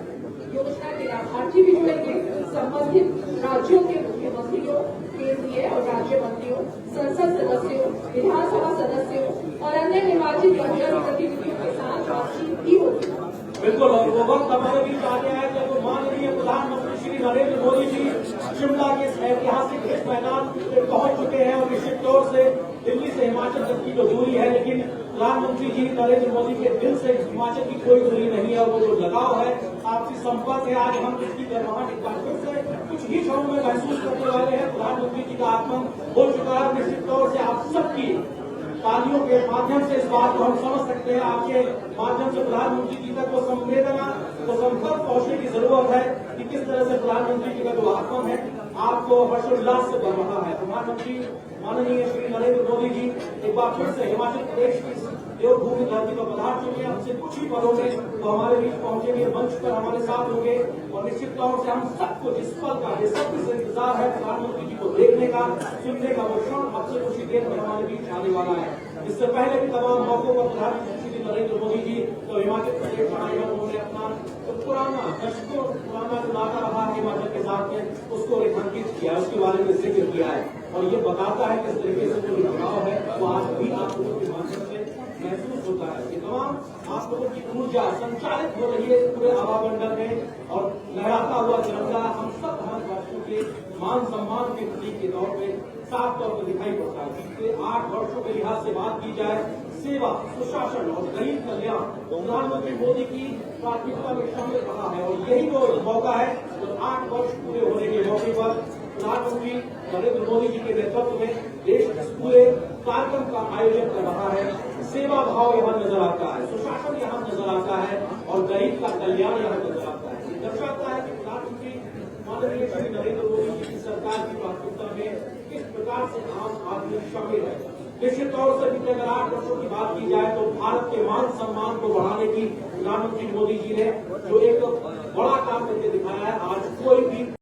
योजना के लाभार्थी भी जुड़ेंगे। संबंधित राज्यों के मुख्यमंत्रियों, केंद्रीय और राज्य मंत्रियों, संसद सदस्यों, विधानसभा सदस्यों और अन्य निर्वाचित प्रतिनिधियों के साथ बातचीत भी होगी। बिल्कुल, और वो वक्त हमारे बीच आ गया है जब माननीय प्रधानमंत्री श्री नरेंद्र मोदी जी शिमला के ऐतिहासिक इस मैदान पे पहुंच चुके हैं। और निश्चित तौर से दिल्ली से हिमाचल तक की जो दूरी है, लेकिन प्रधानमंत्री जी नरेंद्र मोदी के दिल से हिमाचल की कोई दूरी नहीं है। वो जो लगाव है, आपसी संपर्क है, आज हम इसकी गर्माहट एक बार फिर से कुछ ही क्षणों में महसूस करने वाले हैं। प्रधानमंत्री जी का आगमन हो चुका है। निश्चित तौर से आप सबकी तालियों के माध्यम से इस बात को हम समझ सकते हैं। आपके माध्यम से प्रधानमंत्री जी तक वो संवेदना, वो संपर्क पहुंचने की जरूरत है कि किस तरह से प्रधानमंत्री जी का जो आगमन है आपको हर्षोल्लास से भर रहा है। प्रधानमंत्री माननीय श्री नरेंद्र मोदी जी एक बार फिर से हिमाचल प्रदेश की देवभूमि धरती पर पधार चुके हैं। हमसे कुछ ही पलों में तो हमारे बीच पहुंचेंगे, मंच पर हमारे साथ होंगे और निश्चित तौर से हम सबको जिस पल का बेसब्री से इंतजार है प्रधानमंत्री जी को देखने का, सुनने का, वो क्षण अब से कुछ ही देर में हमारे बीच आने वाला है। इससे पहले भी तमाम मौकों पर प्रधानमंत्री श्री नरेंद्र मोदी जी तो हिमाचल प्रदेश आए हैं, उन्होंने अपना तो पुराना दशकों पुराना जो नाता रहा है हिमाचल के साथ में उसको रेखांकित किया, उसके बारे में जिक्र किया है और ये बताता है किस तरीके से जो लगाव है वो आज भी आप लोगों के माध्यम से महसूस होता है कि तमाम आप लोगों की ऊर्जा संचालित हो रही है पूरे आवामंडल में और लहराता हुआ तिरंगा हम सब भारतवासियों के मान सम्मान के प्रतीक के तौर पे साफ तौर पर दिखाई पड़ता है। पिछले 8 वर्षों के लिहाज से बात की जाए, सेवा, सुशासन और गरीब कल्याण प्रधानमंत्री मोदी की प्राथमिकता में शामिल रहा है और यही वो मौका है जो 8 वर्ष पूरे होने के मौके पर प्रधानमंत्री नरेंद्र मोदी जी के नेतृत्व में देश इस पूरे कार्यक्रम का आयोजन कर रहा है। सेवा भाव यहाँ नजर आता है, सुशासन यहाँ नजर आता है और गरीब का कल्याण यहाँ नजर आता है। ये दर्शाता है कि प्रधानमंत्री माननीय श्री नरेंद्र मोदी जी की सरकार की प्राथमिकता में किस प्रकार से आम आदमी शामिल है। निश्चित तौर से पिछले अगर 8 वर्षों की बात की जाए तो भारत के मान सम्मान को बढ़ाने की प्रधानमंत्री मोदी जी ने जो एक बड़ा काम करके दिखाया है। आज कोई भी